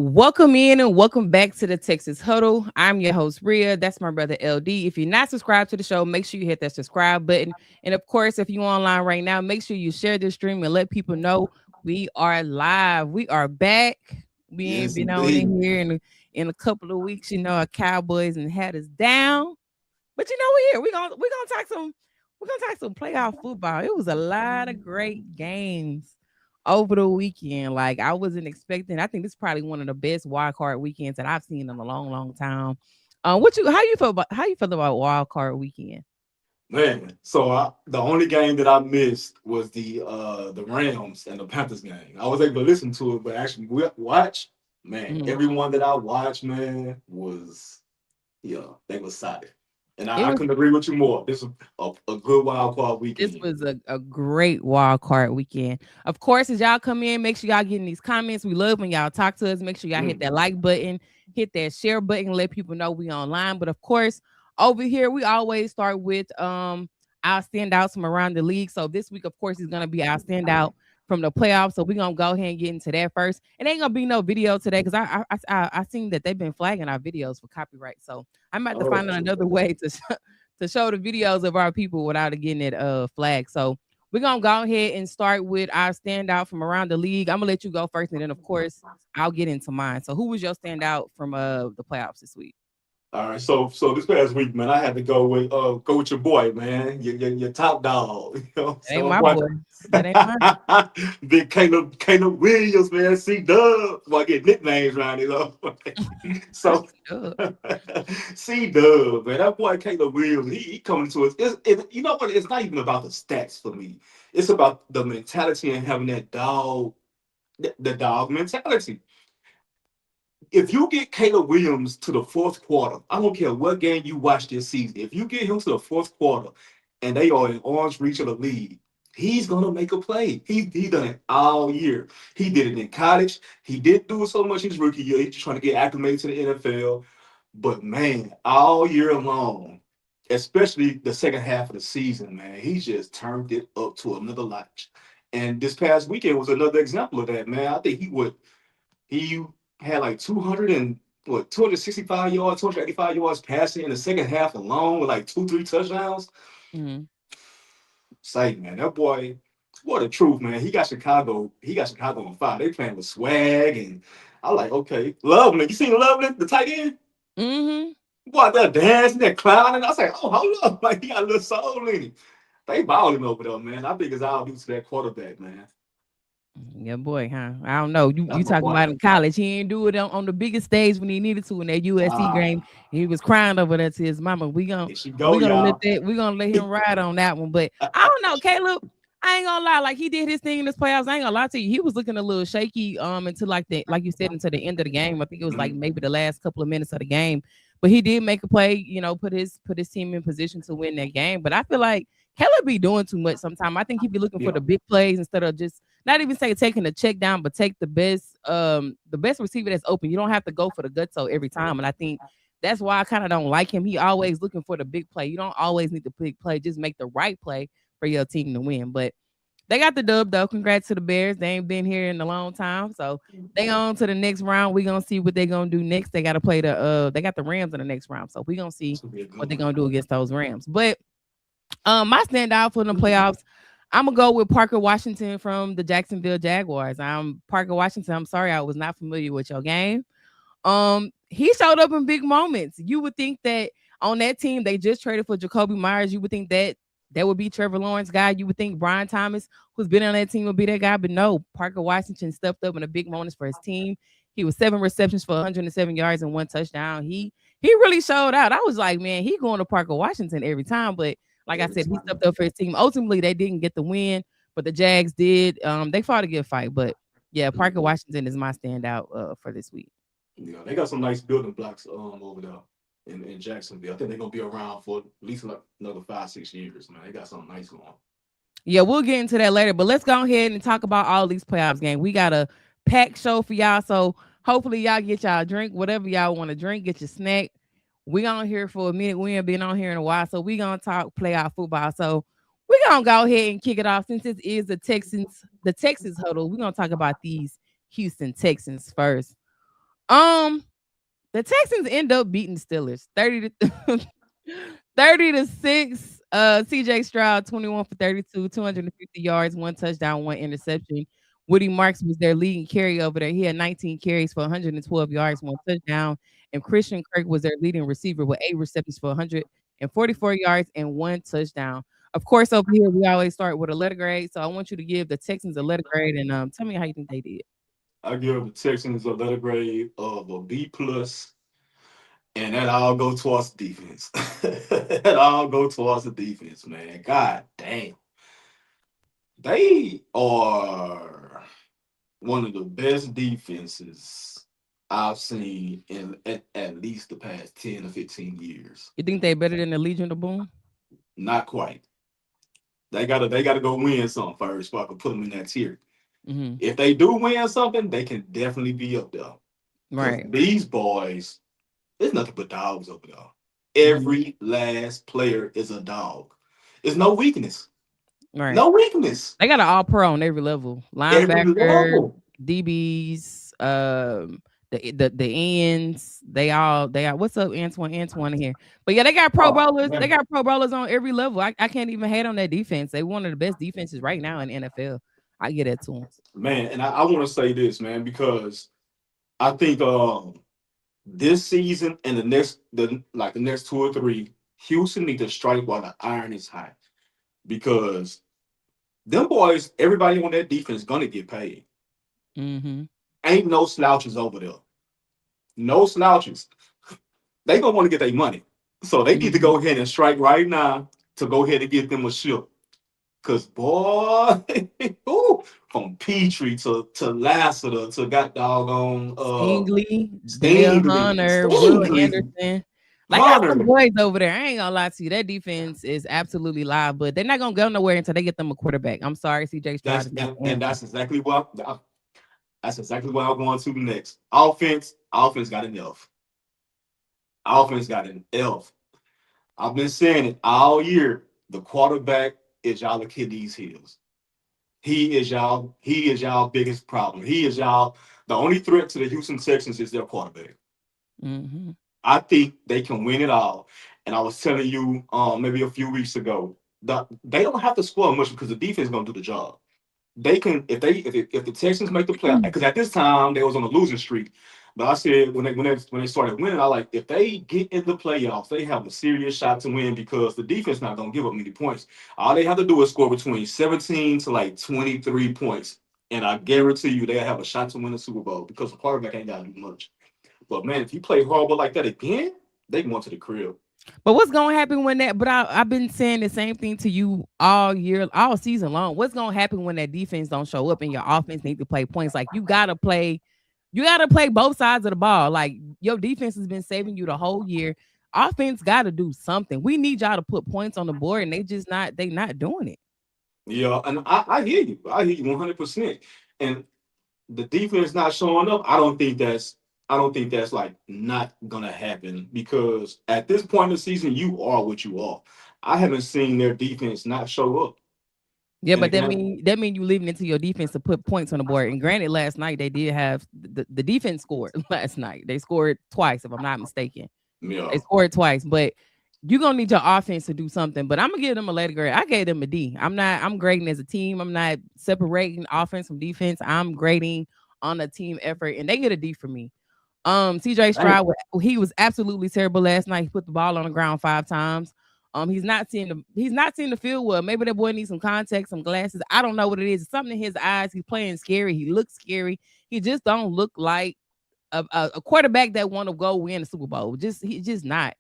Welcome in and welcome back to the Texas Huddle. I'm your host, Rhea. That's my brother, LD. If you're not subscribed to the show, make sure you hit that subscribe button. And of course, if you're online right now, make sure you share this stream and let people know we are live. We are back. We ain't Yes, been on indeed. in here in a couple of weeks. Our Cowboys and had us down. But we're here. We're gonna talk some playoff football. It was a lot of great games over the weekend. Like I wasn't expecting. I think this is probably one of the best wild card weekends that I've seen in a long, long time. How you feel about wild card weekend? Man, the only game that I missed was the Rams and the Panthers game. I was able to listen to it, but actually watch, man, Mhm. everyone that I watched, man, was they was solid. And It I was couldn't agree with you more. This was a good wild card this weekend. was a great wild card weekend. Of course, as y'all come in, make sure y'all get in these comments. We love when y'all talk to us. Make sure y'all hit that Mm. like button, hit that share button, let people know we online. But of course, over here we always start with our standouts from around the league. So this week, of course, is gonna be our standout from the playoffs. So we're gonna go ahead and get into that first. It ain't gonna be no video today because I seen that they've been flagging our videos for copyright. So I'm about to Oh, find another way to to show the videos of our people without it getting it flag. So we're gonna go ahead and start with our standout from around the league. I'm gonna let you go first, and then of course I'll get into mine. So who was your standout from the playoffs this week? all right, so this past week, man, I had to go with your boy, man, your top dog. That ain't My my boy, boy. That ain't mine. Big Caleb Williams, man, C Dub. Well, I get nicknames around it, Not so sure. C Dub, man, that boy Caleb Williams, he coming to us. You know what? It's not even about the stats for me. It's about the mentality and having that dog, the dog mentality. If you get Caleb Williams to the fourth quarter, I don't care what game you watch this season. If you get him to the fourth quarter and they are in arm's reach of the lead, he's gonna make a play. He done it all year. He did it in college. He didn't do it so much in his rookie year. He's just trying to get acclimated to the NFL. But man, all year long, especially the second half of the season, man, he's just turned it up to another notch. And this past weekend was another example of that, man. I think he had like 265 yards, 285 yards passing in the second half alone with like 2, 3 touchdowns. Mhm. Say, man, that boy, what a truth, man. He got Chicago on fire. They playing with swag, and I like, okay, Loveland. You seen Loveland, the tight end? Mhm. Boy, they're dancing, they're clowning. I was like, oh, hold up, like he got a little soul in him. They balling over there, man. I think it's all due to that quarterback, man. Yeah, boy, huh? I don't know. You That's my talking boy. about in college? He didn't do it on the biggest stage when he needed to in that USC game. Ah, He was crying over that to his mama. We gonna here she we go, gonna let y'all. that we gonna let him ride on that one. But I don't know, Caleb. I ain't gonna lie. Like he did his thing in this playoffs. I ain't gonna lie to you. He was looking a little shaky until like you said, until the end of the game. I think it was like Mhm. maybe the last couple of minutes of the game. But he did make a play. Put his team in position to win that game. But I feel like Caleb be doing too much sometimes. I think he be looking for Yeah. the big plays instead of just not even say taking the check down, but take the best receiver that's open. You don't have to go for the gutso every time. And I think that's why I kind of don't like him. He always looking for the big play. You don't always need the big play. Just make the right play for your team to win. But they got the dub though. Congrats to the Bears. They ain't been here in a long time. So they on to the next round. We gonna see what they gonna do next. They gotta play they got the Rams in the next round. So we gonna see This will be a what good they one. gonna do against those Rams. But my standout for the playoffs, I'm gonna go with Parker Washington from the Jacksonville Jaguars. I'm Parker Washington. I'm sorry I was not familiar with your game. He showed up in big moments. You would think that on that team they just traded for Jacoby Myers. You would think that would be Trevor Lawrence guy. You would think Brian Thomas, who's been on that team, would be that guy. But no, Parker Washington stepped up in a big moments for his team. He was 7 receptions for 107 yards and 1 touchdown. He really showed out. I was like, man, he going to Parker Washington every time. But like I Every said, he time. stepped up for his team. Ultimately, they didn't get the win, but the Jags did. They fought a good fight. But yeah, Parker Mhm. Washington is my standout for this week. Yeah, they got some nice building blocks over there in Jacksonville. I think they're gonna be around for at least like another 5, 6 years, man. They got something nice going. Yeah, we'll get into that later. But let's go ahead and talk about all these playoffs games. We got a packed show for y'all. So hopefully y'all get y'all drink, whatever y'all want to drink, get your snack. We on here for a minute. We ain't been on here in a while. So we gonna talk playoff football. So we gonna go ahead and kick it off since this is the Texas huddle. We're gonna talk about these Houston Texans first. Um, the Texans end up beating the Steelers 30-6. CJ Stroud 21 for 32, 250 yards, one touchdown, one interception. Woody Marks was their leading carry over there. He had 19 carries for 112 yards, one touchdown. And Christian Kirk was their leading receiver with 8 receptions for 144 yards and one touchdown. Of course, over here we always start with a letter grade. So I want you to give the Texans a letter grade and tell me how you think they did. I give the Texans a letter grade of a B plus, and that all go towards the defense. That all go towards the defense, man. God damn, they are one of the best defenses I've seen in at least the past 10 or 15 years. You think they better than the Legion of Boom? Not quite. They gotta go win something first before I can put them in that tier. Hmm. If they do win something, they can definitely be up there. Because Right. these boys, there's nothing but dogs over there. Hmm. Every last player is a dog. There's no weakness. Right. No weakness. They got an all pro on every level. Every Linebacker, level. DBs, the ends. They all what's up, Antoine? Antoine in here. But yeah, they got pro Oh bowlers. They man, got pro bowlers on every level. I can't even hate on that defense. They one of the best defenses right now in the NFL. I get that to them. man, and I want to say this, man, because I think this season and the next 2 or 3, Houston need to strike while the iron is hot. Because them boys, everybody on that defense gonna get paid. Hmm. Ain't no slouches over there. No slouches. They gonna want to get their money. So they need to Hmm. go ahead and strike right now to go ahead and get them a ship. Cause boy, ooh, from Petrie to Lassiter to got doggone Stingley, Danielle Hunter, Will Stingley, Anderson. They got some Hunter. boys over there. I ain't gonna lie to you. That defense is absolutely live, but they're not gonna go nowhere until they get them a quarterback. I'm sorry, CJ Stroud That's is not the and answer. that's exactly what I'm going to next. Offense got an elf. Offense got an elf. I've been saying it all year. The quarterback is y'all Achilles heels. He is y'all biggest problem. He is y'all the only threat to the Houston Texans is their quarterback. Hmm. I think they can win it all. And I was telling you maybe a few weeks ago that they don't have to score much because the defense is gonna do the job. They can if the Texans make the play because at this time they was on a losing streak. But I said when they started winning, I like if they get in the playoffs, they have a serious shot to win because the defense not gonna give up many points. All they have to do is score between 17 to like 23 points, and I guarantee you they have a shot to win the Super Bowl because the quarterback ain't gotta do much. But man, if you play horrible like that again, they can go to the crib. But what's gonna happen when that? But I've been saying the same thing to you all year, all season long. What's gonna happen when that defense don't show up and your offense need to play points? Like you gotta play both sides of the ball. Like your defense has been saving you the whole year. Offense got to do something. We need y'all to put points on the board, and they not doing it. Yeah, and I hear you. I hear you 100%. And the defense not showing up, I don't think that's like not gonna happen because at this point in the season, you are what you are. I haven't seen their defense not show up. Yeah, And but that again, mean you leaving it to your defense to put points on the board. And granted, last night they did have the defense scored last night. They scored twice, if I'm not mistaken. They yeah, scored twice, but you're gonna need your offense to do something. But I'm gonna give them a letter grade. I gave them a D. I'm grading as a team. I'm not separating offense from defense. I'm grading on a team effort, and they get a D for me. CJ damn. Stroud, he was absolutely terrible last night. He put the ball on the ground 5 times. He's not seeing the field well. Maybe that boy needs some contacts, some glasses. I don't know what it is. It's something in his eyes. He's playing scary. He looks scary. He just don't look like a quarterback that want to go win the Super Bowl. He's just not.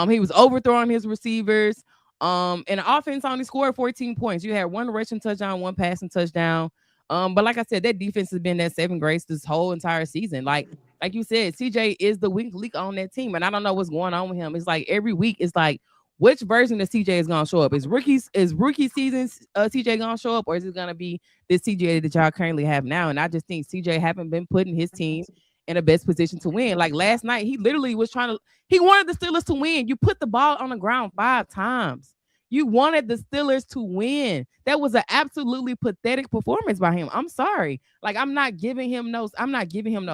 He was overthrowing his receivers. And the offense only scored 14 points. You had one rushing touchdown, one passing touchdown. But like I said, that defense has been that saving grace this whole entire season. Like you said, CJ is the weak link on that team, and I don't know what's going on with him. It's like every week, it's like which version of CJ is gonna show up? Is rookie season CJ gonna show up, or is it gonna be this CJ that y'all currently have now? And I just think CJ haven't been putting his team in the best position to win. Like last night, he literally was he wanted the Steelers to win. You put the ball on the ground 5 times. You wanted the Steelers to win. That was an absolutely pathetic performance by him. I'm sorry. Like I'm not giving him no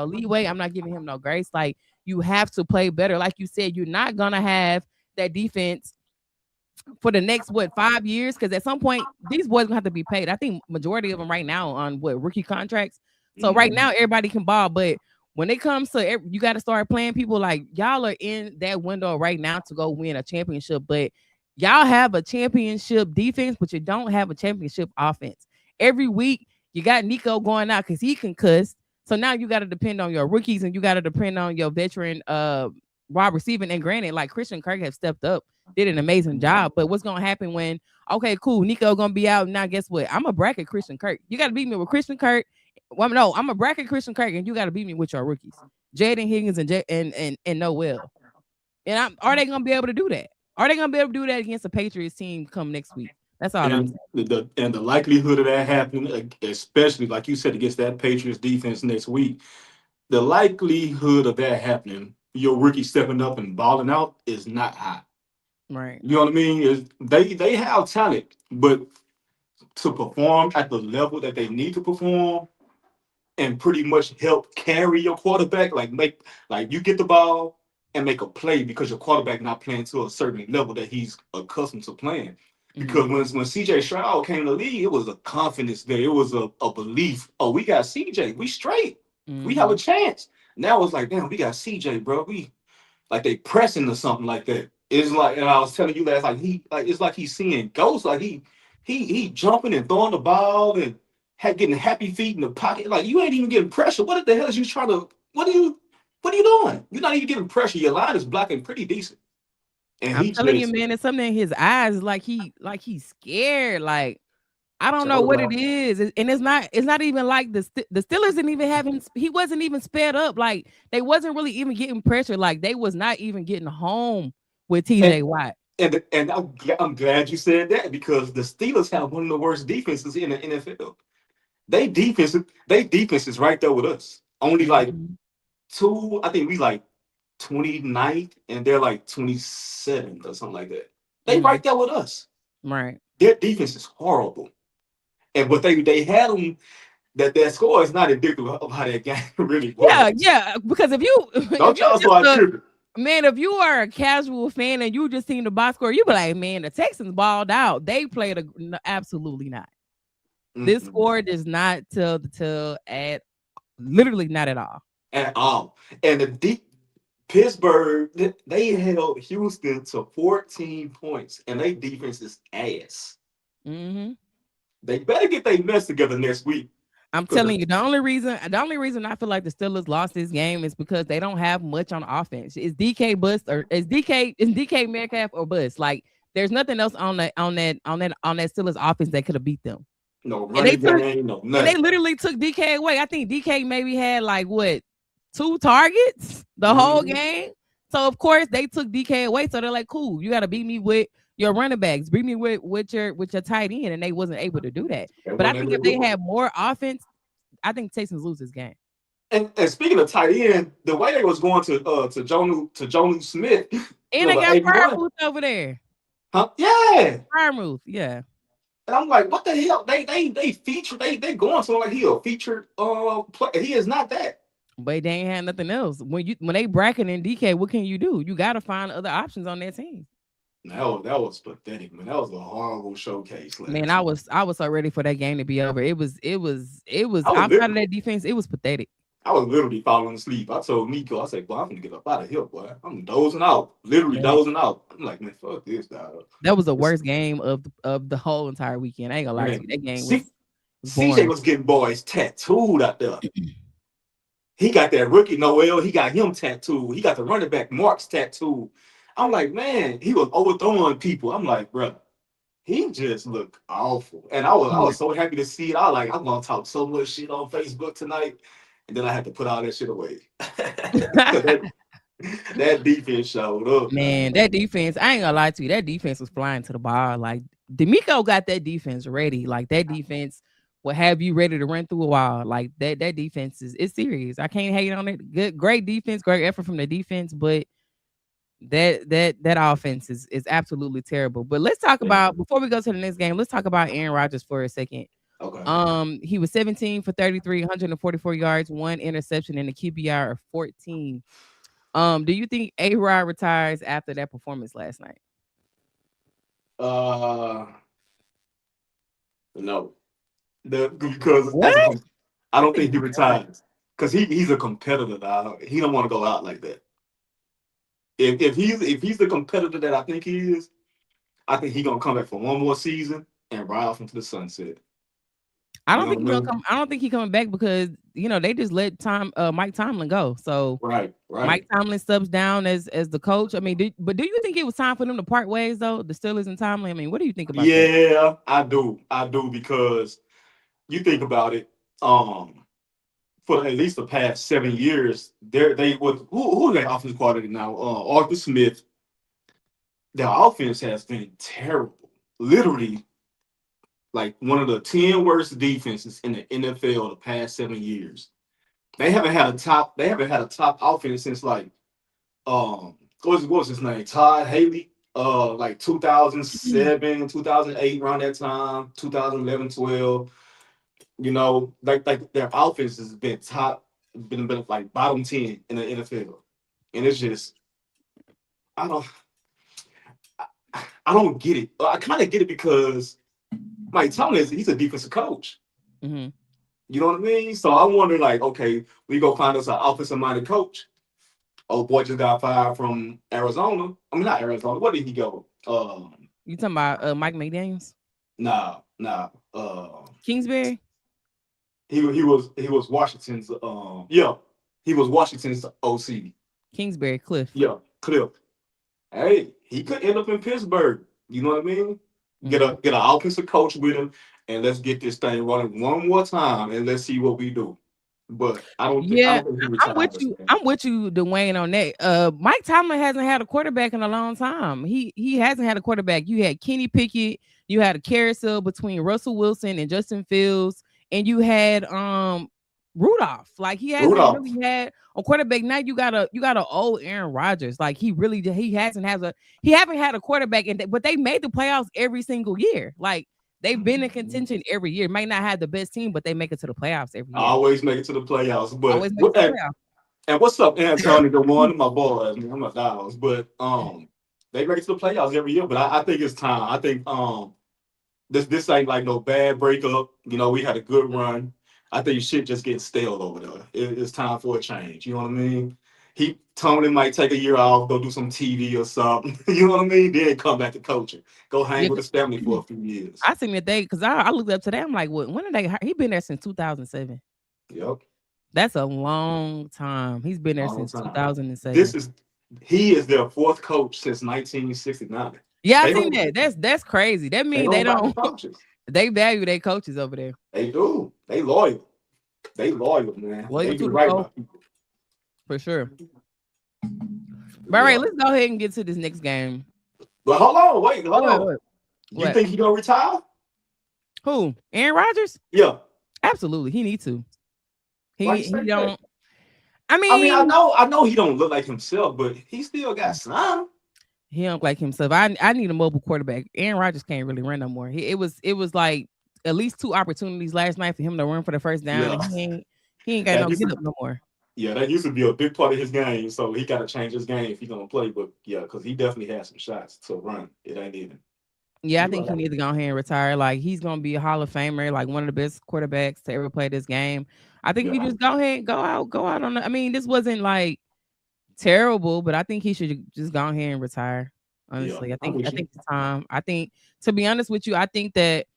leeway. I'm not giving him no grace. Like you have to play better. Like you said, you're not gonna have that defense for the next 5 years, because at some point these boys gonna have to be paid. I think majority of them right now on rookie contracts. So right Mhm. now everybody can ball, but when it comes to you got to start playing people, like y'all are in that window right now to go win a championship, but y'all have a championship defense, but you don't have a championship offense. Every week you got Nico going out because he concussed. So now you got to depend on your rookies and you got to depend on your veteran wide receiving. And granted, like Christian Kirk have stepped up, did an amazing job. But what's gonna happen when okay, cool, Nico gonna be out now? Guess what? I'm a bracket Christian Kirk. You got to beat me with Christian Kirk. Well, no, I'm a bracket Christian Kirk, and you got to beat me with your rookies, Jaden Higgins and Noel. And are they gonna be able to do that? Are they gonna be able to do that against the Patriots team come next week? That's all I'm And saying. the likelihood of that happening, especially like you said against that Patriots defense next week, the likelihood of that happening, your rookie stepping up and balling out, is not high. Right. You know what I mean? They have talent, but to perform at the level that they need to perform and pretty much help carry your quarterback, like you get the ball and make a play because your quarterback not playing to a certain level that he's accustomed to playing. Because Mm-hmm. when CJ Stroud came to the league, it was a confidence there. It was a belief. Oh, we got CJ. We straight. We have Mm-hmm. a chance. Now it's like, damn, we got CJ, bro. We like they pressing or something like that. It's like, and I was telling you last, it's like he's seeing ghosts. Like he jumping and throwing the ball and getting happy feet in the pocket. Like you ain't even getting pressure. What the hell is you trying to? What are you doing? You're not even getting pressure. Your line is blocking pretty decent, and I'm he telling you, just man, it's something in his eyes, like he's scared. Like I don't know showed what it up. is, and it's not even like the Steelers didn't even have him. He wasn't even sped up. Like they wasn't really even getting pressure. Like they was not even getting home with And TJ Watt. I'm glad you said that because the Steelers have one of the worst defenses in the NFL. They defense is right there with us. Only like Mhm. two, I think we like 29th and they're like 27th or something like that. They Mhm. right there with us. Right. Their defense is horrible. And but they had them that their score is not indicative of how that game really Yeah, was. yeah. Because if you if Don't you y'all just start tripping. man, if you are a casual fan and you just seen the box score, you be like, man, the Texans balled out. They played absolutely not. This Mm-mm. score does not tell the tale at literally not at all. At all. And the deep Pittsburgh, they held Houston to 14 points, and their defense is ass. Hmm. They better get their mess together next week. I'm Because telling you, the only reason I feel like the Steelers lost this game is because they don't have much on offense. It's DK bust or it's DK Metcalf or bust. Like there's nothing else on that Steelers offense that could have beat them. no And they running took game, no and they nothing. literally took DK away. I think DK maybe had like what 2 targets the whole Mm-hmm. game. So of course they took DK away. So they're like, cool, you got to beat me with your running backs, beat me with your tight end, and they wasn't able to do that. They But I weren't think able to if they do it. had more offense, I think Texans lose this game. And speaking of tight end, the way they was going to Jonu Smith, And they number got 81, Muth over there. huh? Yeah. Muth, yeah. And I'm like, what the hell? They feature they going so like he a featured player. He is not that. But they ain't had nothing else. When they bracketing DK, what can you do? You got to find other options on that team. That was pathetic, man. That was a horrible showcase Man, last I week. was I was so ready for that game to be over. It was I was outside of literally that defense, it was pathetic. I was literally falling asleep. I told Nico, I said, boy, I'm gonna get up out of here, boy. I'm dozing out. Literally Man, dozing out. I'm like, man, fuck this, dog. that was the It's, worst game of the whole entire weekend. I ain't gonna lie to man, you. That game C- was CJ boring. was getting boys tattooed out there. He got that rookie Noel. He got him tattooed. He got the running back Marks tattooed. I'm like, man, he was overthrowing people. I'm like, bro, he just looked awful. And I was so happy to see it. I was like, I'm gonna talk so much shit on Facebook tonight. And then I had to put all that shit away. Because that defense showed up, Man, man. that defense, I ain't gonna lie to you. That defense was flying to the ball. Like D'Amico got that defense ready. Like that defense will have you ready to run through a wall. Like that defense is it's serious. I can't hate on it. Good, great defense, great effort from the defense, but That offense is absolutely terrible. But let's talk Yeah. about before we go to the next game. Let's talk about Aaron Rodgers for a second. Okay. He was 17 for 33, 144 yards, one interception, and a QBR of 14. Do you think A Rod retires after that performance last night? Uh, no. Because What? I I don't think think he he does. retires because he's a competitor now. He don't want to go out like that. If he's the competitor that I think he is, I think he gonna come back for one more season and ride off into the sunset. I You don't know think what I he's gonna mean? come. I don't think he's coming back because they just let Mike Tomlin go. So Right, Mike right. Tomlin subs down as the coach. I mean, but do you think it was time for them to part ways though? The Steelers and Tomlin. I mean, what do you think about that? Yeah, I do. I do because you think about it. For at least the past 7 years, they with who are their offensive coordinator now? Arthur Smith. Their offense has been terrible. Literally, like one of the 10 worst defenses in the NFL the past 7 years. They haven't had a top offense since like what was his name? Todd Haley. Like Mhm. 2007, 2008, around that time, 2011, 12. Like their offense has been been like bottom 10 in the NFL. And it's just I don't I don't get it. I kind of get it because Mike Tomlin he's a defensive coach. Mhm. You know what I mean? So I wonder, like, okay, we go find us an offensive minded coach. Oh boy, just got fired from Arizona. I mean, not Arizona. Where did he go? You talking about Mike McDaniels, Nah, nah. Kingsbury, He was Washington's. Yeah, he was Washington's OC. Kingsbury, Cliff? Yeah, Cliff. Hey, he could end up in Pittsburgh. You know what I mean? Mhm. Get an offensive coach with him, and let's get this thing running one more time, and let's see what we do. But I Yeah, don't think he I'm with retires, you. man. I'm with you, Dwayne, on that. Mike Tomlin hasn't had a quarterback in a long time. He hasn't had a quarterback. You had Kenny Pickett, you had a carousel between Russell Wilson and Justin Fields, and you had Rudolph. Like he hasn't really Rudolph. had a quarterback. Now you got a old Aaron Rodgers. Like he hasn't has a he haven't had a quarterback, but they made the playoffs every single year. Like they've been in contention every year. Might not have the best team, but they make it to the playoffs every I year. always make it to the playoffs. But Always make it to the playoffs. and what's up, Antonio? The one of my boys, man, I'm a Dallas, but they make it to the playoffs every year. But I think it's time. I think this ain't like no bad breakup. We had a good run. I think shit just getting stale over there. It's time for a change. You know what I mean? Tony might take a year off, go do some TV or something. You know what I mean? Then come back to coaching. Go hang Yeah, with his family for a few years. I seen that they because I looked up today. I'm like, what? When did they? He been there since 2007. Yep, That's a long time. He's been there long since time. 2007. This is He is their fourth coach since 1969. Yeah, I They seen don't that. That's crazy. That they means they don't buy the don't coaches. they value their coaches over there. They do. They loyal. They loyal, man. Loyal They to do the right by core people. for sure. But all right, Yeah. let's go ahead and get to this next game. But hold on, wait, hold Wait, wait, on. wait. You What? think he gonna retire? Who? Aaron Rodgers? Yeah. Absolutely, he needs to. Why you He say that? don't. I I mean, I mean, know, I know he don't look like himself, but he still got some. he don't like himself. I need a mobile quarterback. Aaron Rodgers can't really run no more. It was like at least two opportunities last night for him to run for the first down, Yeah. and he ain't got That no used get to up no more. yeah, that used to be a big part of his game. So he gotta change his game if he's gonna play. But yeah, because he definitely has some shots to run. It ain't even. Yeah, I You think he right. needs to go ahead and retire. Like he's gonna be a Hall of Famer, like one of the best quarterbacks to ever play this game. I think if you Yeah. just go ahead, go out on. I mean, this wasn't like terrible, but I think he should just go ahead and retire. Yeah. Honestly, I I'm think I with you. think it's time. I think to be honest with you, I think that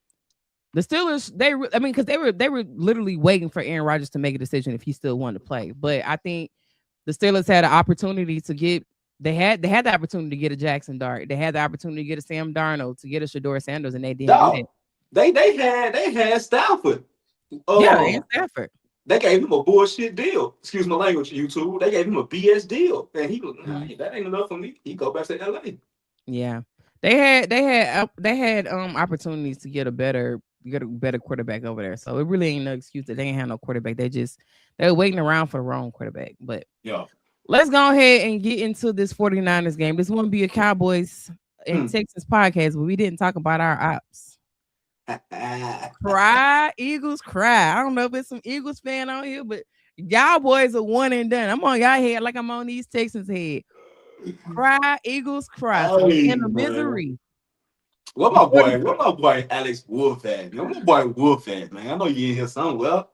the Steelers, I mean, because they were literally waiting for Aaron Rodgers to make a decision if he still wanted to play. But I think the Steelers had an opportunity to get. They had the opportunity to get a Jackson Dart. They had the opportunity to get a Sam Darnold, to get a Shador Sanders, and they didn't do that. Dog. They had Stafford. Yeah, and Um, Stafford. they gave him a bullshit deal. Excuse my language, YouTube. They gave him a BS deal, and he was nah, Mhm. that ain't enough for me. He go back to LA. Yeah, they had opportunities to get a better quarterback over there. So it really ain't no excuse that they ain't have no quarterback. They were waiting around for the wrong quarterback. But Yeah. Let's go ahead and get into this 49ers game. This won't be a Cowboys and Hmm. Texans podcast, but we didn't talk about our ops. Cry, Eagles cry. I don't know if it's some Eagles fan on here, but y'all boys are one and done. I'm on y'all head like I'm on these Texans head. Cry, Eagles cry. So we Hey in the man, misery. what The my 40, boy? What my boy Alex Wolf at? Man, what my boy Wolf at, man? I know you in here somewhere.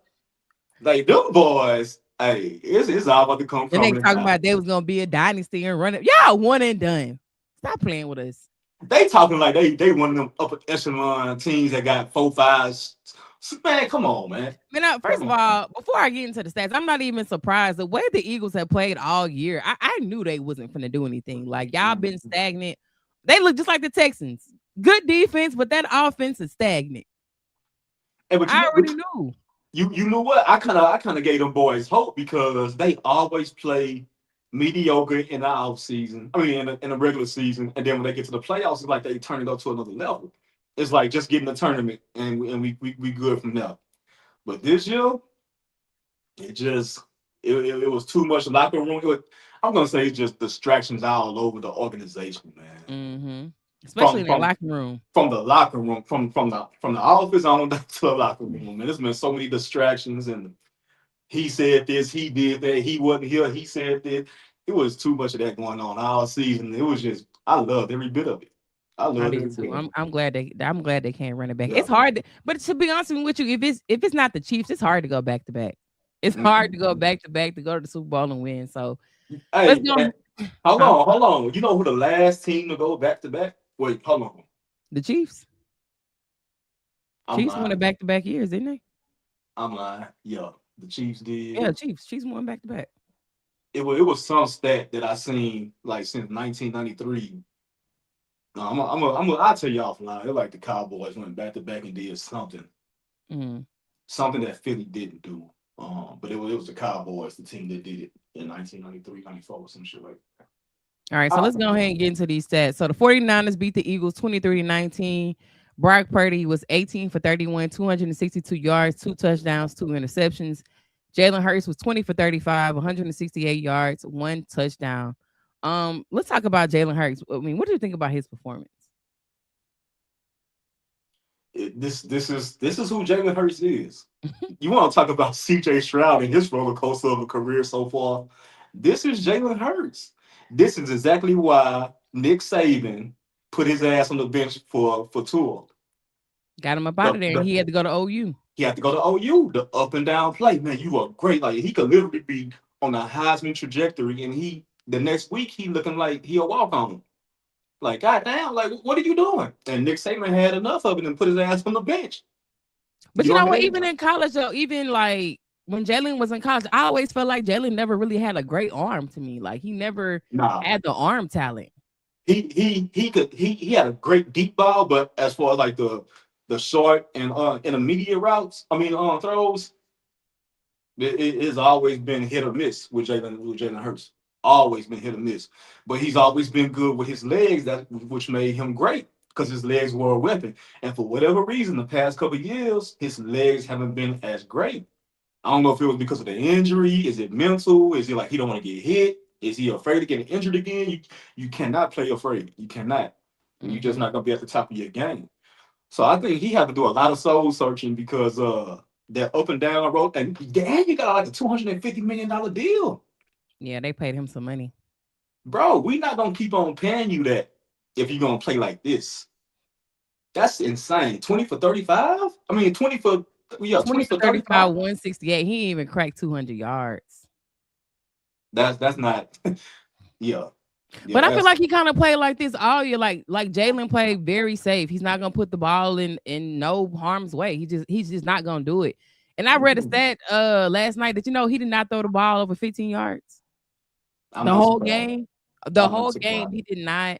Like them boys, hey, it's all about to come and they crumbling talking down. about they was gonna be a dynasty and run it. Y'all one and done. Stop playing with us. They talking like they one of them upper echelon teams that got 4-5. Man, come on, man. Man, first Come of on. all, before I get into the stats, I'm not even surprised. The way the Eagles have played all year, I knew they wasn't finna do anything. Like y'all been stagnant. They look just like the Texans. Good defense, but that offense is stagnant. Hey, but I already knew. you know what? I kind of gave them boys hope because they always play mediocre in the off season. I mean, in the regular season, and then when they get to the playoffs, it's like they turn it up to another level. It's like just getting the tournament, and we good from there. But this year, it just it was too much locker room. I'm gonna say it's just distractions all over the organization, man. Mm-hmm. Especially From in that from locker room. from the locker room, from the office on down to the locker room, man. There's been so many distractions, and he said this, he did that, he wasn't here, he said this. It was too much of that going on all season. It was just I loved every bit of it. I I loved every did bit too. of it. I'm glad they can't run it back. Yeah. It's hard, but to be honest with you, if it's not the Chiefs, it's hard to go back to back. It's hard to go Mhm. back to back to go to the Super Bowl and win. So let's Hey, go. hold Huh? on, hold on. You know who the last team to go back to back? Wait, hold on. The Chiefs. I'm Chiefs won it lying. back to back years, didn't they? I'm lying. Yeah, the Chiefs did. Yeah, Chiefs. Chiefs won back to back. It was some stat that I seen like since 1993. No, I'll tell you offline. It like the Cowboys went back to back and did Mm. something that Philly didn't do. But it was the Cowboys, the team that did it in 1993, 94, some shit like that. All right, so Ah, let's go ahead and get into these stats. So the 49ers beat the Eagles 23-19. Brock Purdy was 18 for 31, 262 yards, two touchdowns, two interceptions. Jalen Hurts was 20 for 35, 168 yards, one touchdown. Let's talk about Jalen Hurts. I mean, what do you think about his performance? this is who Jalen Hurts is. You want to talk about C.J. Stroud and his roller coaster of a career so far? This is Jalen Hurts. This is exactly why Nick Saban put his ass on the bench for Tua. Got him up out The, of there, and the he had to go to OU. He had to go to OU, the up and down play. Man, you are great. Like he could literally be on a Heisman trajectory, and he the next week he looking like he'll walk on him. Like, goddamn, like what are you doing? And Nick Saban had enough of it and put his ass on the bench. But You you know don't what? have Even in college, though, even like when Jalen was in college, I always felt like Jalen never really had a great arm to me. Like he never nah. had the arm talent. He had a great deep ball, but as far as like the short and intermediate routes, I mean throws, it has always been hit or miss with Jalen Hurts. Always been hit or miss. But he's always been good with his legs, that which made him great because his legs were a weapon. And for whatever reason, the past couple of years, his legs haven't been as great. I don't know if it was because of the injury. Is it mental? Is it like he don't want to get hit? Is he afraid of getting injured again? You cannot play afraid. You cannot. You're just Hmm. not gonna be at the top of your game. So I think he had to do a lot of soul searching because that up and down road and damn, you got like a $250 million deal. Yeah, they paid him some money. Bro, we not gonna keep on paying you that if you're gonna play like this. That's insane. 20 for 35? I mean 20 for yeah, 20 20 for for 35, 35. 168. He ain't even cracked 200 yards. That's not yeah. Yeah, But I feel that's like he kind of played like this all year. Like Jalen played very safe. He's not gonna put the ball in no harm's way. He's just not gonna do it. And I read a mm, stat last night that he did not throw the ball over 15 yards. I'm The not whole surprised. game. The I'm not whole game, surprised. he did not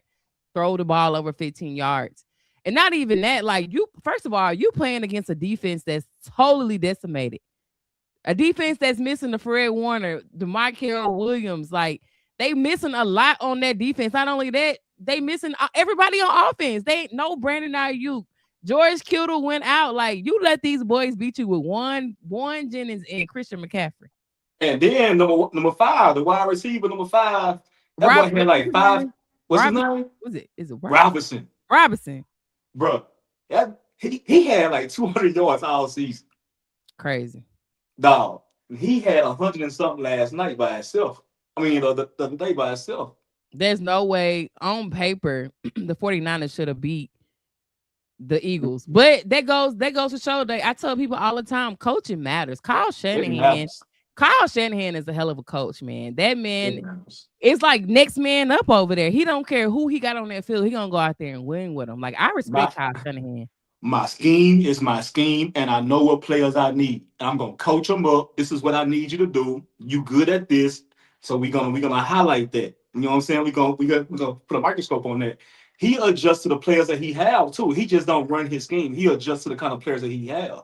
throw the ball over 15 yards. And not even that, like you, first of all, you playing against a defense that's totally decimated. A defense that's missing the Fred Warner, the Michael Williams, like they missing a lot on that defense. Not only that, they missing everybody on offense. They ain't no Brandon Ayuk. George Kittle went out. Like you let these boys beat you with one Jennings and Christian McCaffrey. And then number five, the wide receiver number five, that boy had What's like his five. name? What's his name? Was it? Is it Robinson, Robinson? bro. He had like 200 yards all season, Crazy. dog. He had 100 and something last night by himself. I mean, the other day by himself. There's no way on paper the 49ers should have beat the Eagles. But that goes to show that I tell people all the time, coaching matters. It matters. Kyle Shanahan is a hell of a coach, man. That It man matters. is like next man up over there. He don't care who he got on that field. He gonna go out there and win with him. Like I My respect Kyle Shanahan. my scheme is my scheme, and I know what players I need. I'm gonna coach them up. This is what I need you to do. You good at this, so we're gonna highlight that. You know what I'm saying? We're gonna put a microscope on that. He adjusts to the players that he have too. He just don't run his scheme. He adjusts to the kind of players that he have.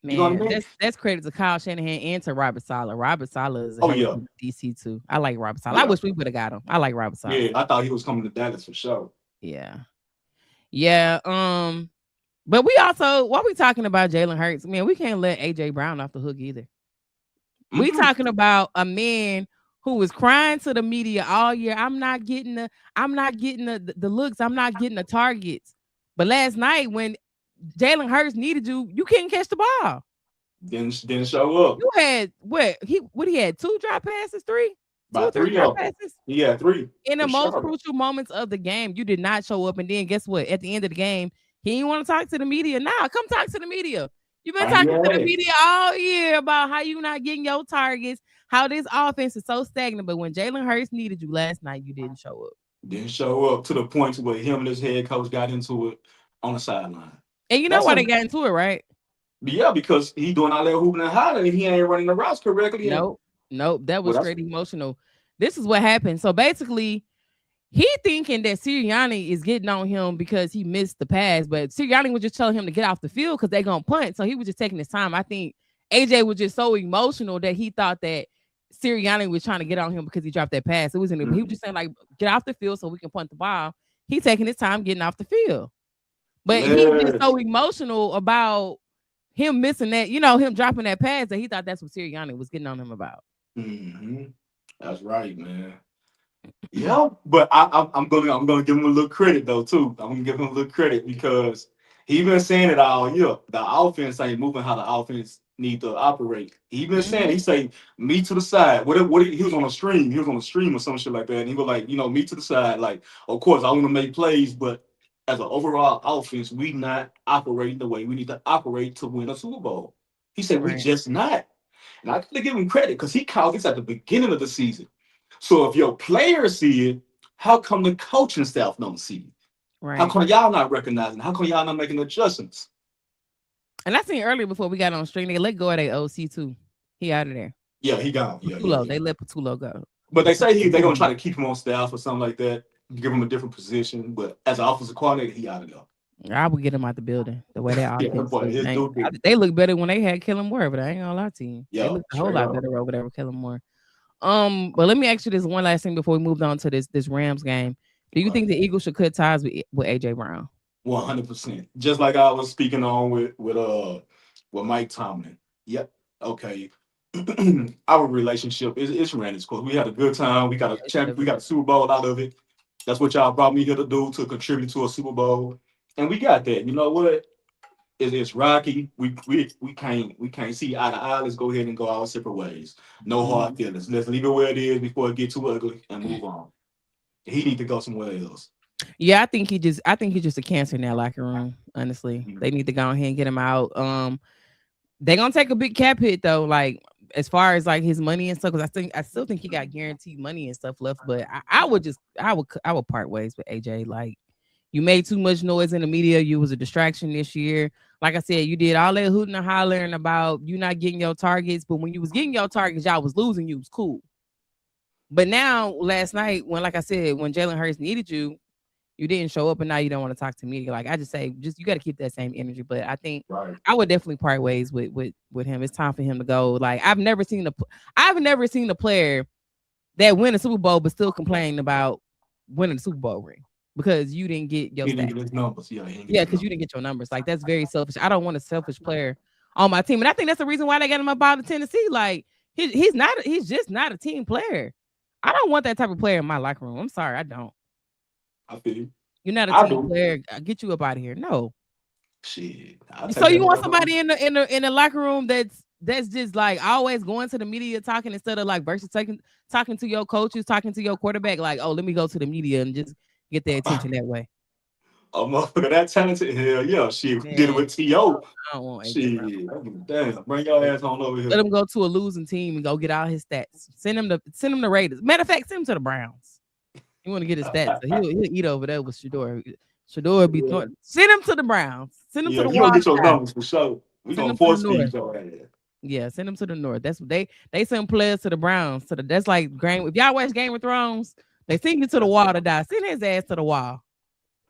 You know what I Man, mean? that's credit to Kyle Shanahan and to Robert Saleh. Robert Saleh is a Oh hell of yeah, a DC too. I like Robert Saleh. I yeah, wish we would have got him. I like Robert Saleh. yeah. I thought he was coming to Dallas for sure. Yeah. Yeah. But we also while we talking about Jalen Hurts, man, we can't let AJ Brown off the hook either. We Mm-mm. talking about a man who was crying to the media all year. I'm not getting the looks. I'm not getting the targets. But last night when Jalen Hurts needed you, you couldn't catch the ball. Didn't show up. You had what he had two drop passes, two or About three three drop of them. passes He had three in the for most sure. crucial moments of the game. You did not show up, and then guess what? At the end of the game, he didn't want to talk to the media. Nah, come talk to the media. You've been Find talking your to the ass. media all year about how you not getting your targets, how this offense is so stagnant. But when Jalen Hurts needed you last night, you didn't show up. Didn't show up to the point to where him and his head coach got into it on the sideline. And you know That's why they him. got into it, right? Yeah, because he doing all that hooping and hollering and he ain't running the routes correctly. And Nope. Nope. That well, was that's straight emotional. This is what happened. So basically, he thinking that Sirianni is getting on him because he missed the pass, but Sirianni was just telling him to get off the field because they're gonna punt. So he was just taking his time. I think AJ was just so emotional that he thought that Sirianni was trying to get on him because he dropped that pass. It wasn't. He was just saying like, get off the field so we can punt the ball. He taking his time getting off the field, but he was just so yes. emotional about him missing that, him dropping that pass that he thought that's what Sirianni was getting on him about. hmm That's right, man. Yeah, but I'm gonna give him a little credit though too. I'm gonna give him a little credit because he been saying it all year. The offense ain't moving how the offense need to operate. He been saying Hmm. he say me to the side. What he was on a stream. He was on a stream or some shit like that. And he was like, me to the side. Like, of course I want to make plays, but as an overall offense, we not operating the way we need to operate to win a Super Bowl. He said we Right, just not. And I gotta give him credit because he called this at the beginning of the season. So if your players see it, how come the coaching staff don't see it? How right. come y'all not recognizing? How come y'all not making adjustments? And I seen earlier before we got on stream, they let go of their OC too. He out of there. Yeah, he gone. Yeah, yeah, Patulo, yeah. they let Patulo go. But they say they're gonna try Mhm. to keep him on staff or something like that, give him a different position. But as an offensive coordinator, he out of there. I would get him out the building. The way that Yeah, offense boy, look, his dude did. they look better when they had Kellen Moore, but I ain't gonna lie to you, they Yeah, looked a whole straight lot up. better over there with Kellen Moore. But let me ask you this one last thing before we moved on to this Rams game. Do you think the Eagles should cut ties with AJ Brown? 100%. Just like I was speaking on with Mike Tomlin. Yep. Okay. Our relationship is ran its course. We had a good time. We got a Yeah, it champ. should We be. got a Super Bowl out of it. That's what y'all brought me here to do, to contribute to a Super Bowl, and we got that. You know what? It's rocky. We can't see eye to eye. Let's go ahead and go our separate ways. No hard Mhm. feelings. Let's leave it where it is before it get too ugly and move on. He need to go somewhere else. Yeah, I think he's just a cancer in that locker room. Honestly, they need to go ahead and get him out. They're gonna take a big cap hit though, like as far as like his money and stuff. Because I still think he got guaranteed money and stuff left. But I would part ways with AJ. Like you made too much noise in the media. You was a distraction this year. Like I said, you did all that hooting and hollering about you not getting your targets. But when you was getting your targets, y'all was losing. You was cool. But now last night, when like I said, when Jalen Hurts needed you, you didn't show up, and now you don't want to talk to me. Like I just say, just you got to keep that same energy. But I think Right. I would definitely part ways with him. It's time for him to go. Like I've never seen a player that win a Super Bowl but still complain about winning the Super Bowl ring because you didn't get your He didn't stats. get his numbers. Yeah, he didn't get Yeah, his because you numbers. didn't get your numbers. Like that's very selfish. I don't want a selfish player on my team, and I think that's the reason why they got him up out of Tennessee. Like He's just not a team player. I don't want that type of player in my locker room. I'm sorry, I don't. I feel you. You're not a I team do. player. Get you up out of here. No. Shit, I'll So take you that want over. somebody in the locker room that's just like always going to the media talking instead of like versus talking to your coaches, talking to your quarterback, like, oh, let me go to the media and just get their attention that way. A motherfucker that talented, hell yeah, shit. We did it Man, with T.O. I don't want AJ Brown. Shit, damn, bring your ass on over Let here. him go to a losing team and go get all his stats. Send him the Raiders. Matter of fact, send him to the Browns. You want to get his stats. So he'll eat over there with Shador. Shador be Yeah, throwing. Send him to the Browns. Send him to yeah, the you gonna wild get your side. numbers for sure. We Send gonna him to the force north. feed your ass. Yeah, send them to the north. That's what they send players to the Browns. That's like Game. If y'all watch Game of Thrones, they send you to the wall to die. Send his ass to the wall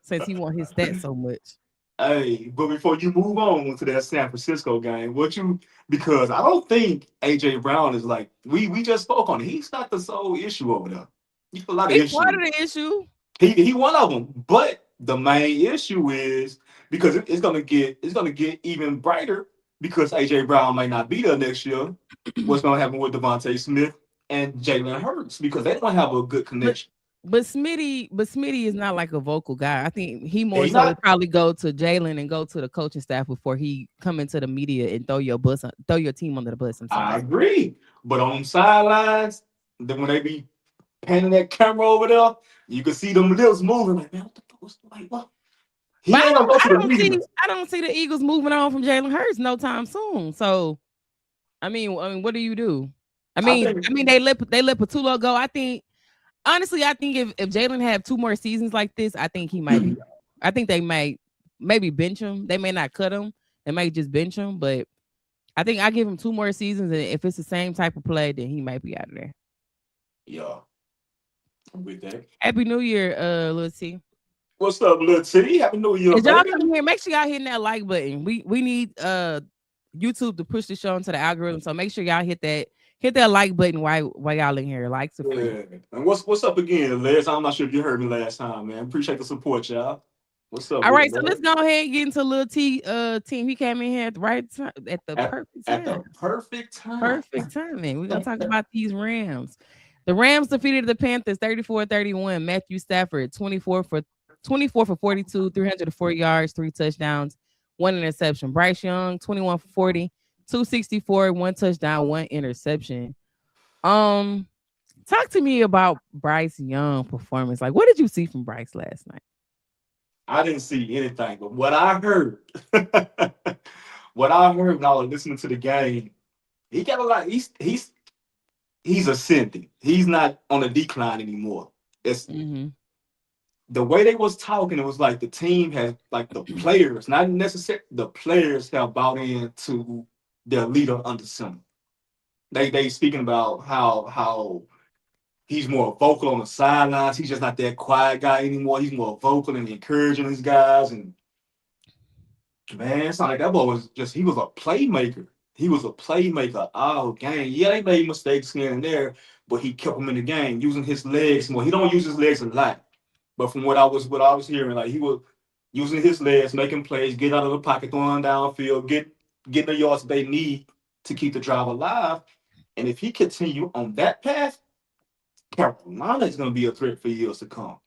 since he want his stats so much. Hey, but before you move on to that San Francisco game, because I don't think AJ Brown is like we just spoke on it. He's not the sole issue over there. He's a lot of He part issues. of the issue. He one of them. But the main issue is because it's gonna get even brighter because AJ Brown might not be there next year. What's gonna happen with Devontae Smith and Jalen Hurts because they don't have a good but connection. but Smitty is not like a vocal guy. I think he And more he's so would not. probably go to Jalen and go to the coaching staff before he come into the media and throw your team under the bus. I'm I sorry. agree. But on them sidelines, then when they be panning that camera over there, you can see them lips moving. Like, man, what the fuck was like? What? But He ain't gonna go to the media. I don't see the Eagles moving on from Jalen Hurts no time soon. So I mean, what do you do? I I mean, think I mean, they let Patullo go. I think honestly, I think if Jalen have two more seasons like this, I think he might be. I think they might maybe bench him. They may not cut him. They might just bench him. But I think I give him two more seasons, and if it's the same type of play, then he might be out of there. yeah, I'm with that. Happy New Year, Lil T. What's up, little T? Happy New Year, As y'all baby. come here, make sure y'all hitting that like button. We need YouTube to push the show into the algorithm. So make sure y'all hit that like button while y'all in here. Likes are free. Yeah. And what's up again, Les? I'm not sure if you heard me last time, man. Appreciate the support, y'all. What's up All with it, right, so man? let's go ahead and get into Lil T team. He came in here at the right time, at the At, perfect at time. the perfect time. Perfect timing. We're gonna talk about these Rams. The Rams defeated the Panthers 34-31. Matthew Stafford 24 for 42, 304 yards, 3 touchdowns, 1 interception. Bryce Young 21 for 40, 264, 1 touchdown, 1 interception. Um, talk to me about Bryce Young performance. Like, what did you see from Bryce last night? I didn't see anything, but what I heard, what I heard when I was listening to the game, he got a lot. He's ascending. He's not on a decline anymore. It's Mm-hmm. the way they was talking. It was like the team has, like the players, not necessarily the players, have bought into their leader under center. They speaking about how he's more vocal on the sidelines. He's just not that quiet guy anymore. He's more vocal and encouraging these guys. And man, it's not like that boy was just, he was a playmaker. He was a playmaker all game. Yeah, they made mistakes here and there, but he kept them in the game, using his legs more. He don't use his legs a lot. But from what I was hearing, like he was using his legs, making plays, get out of the pocket, throwing downfield, getting the yards they need to keep the drive alive. And if he continue on that path, Carolina is going to be a threat for years to come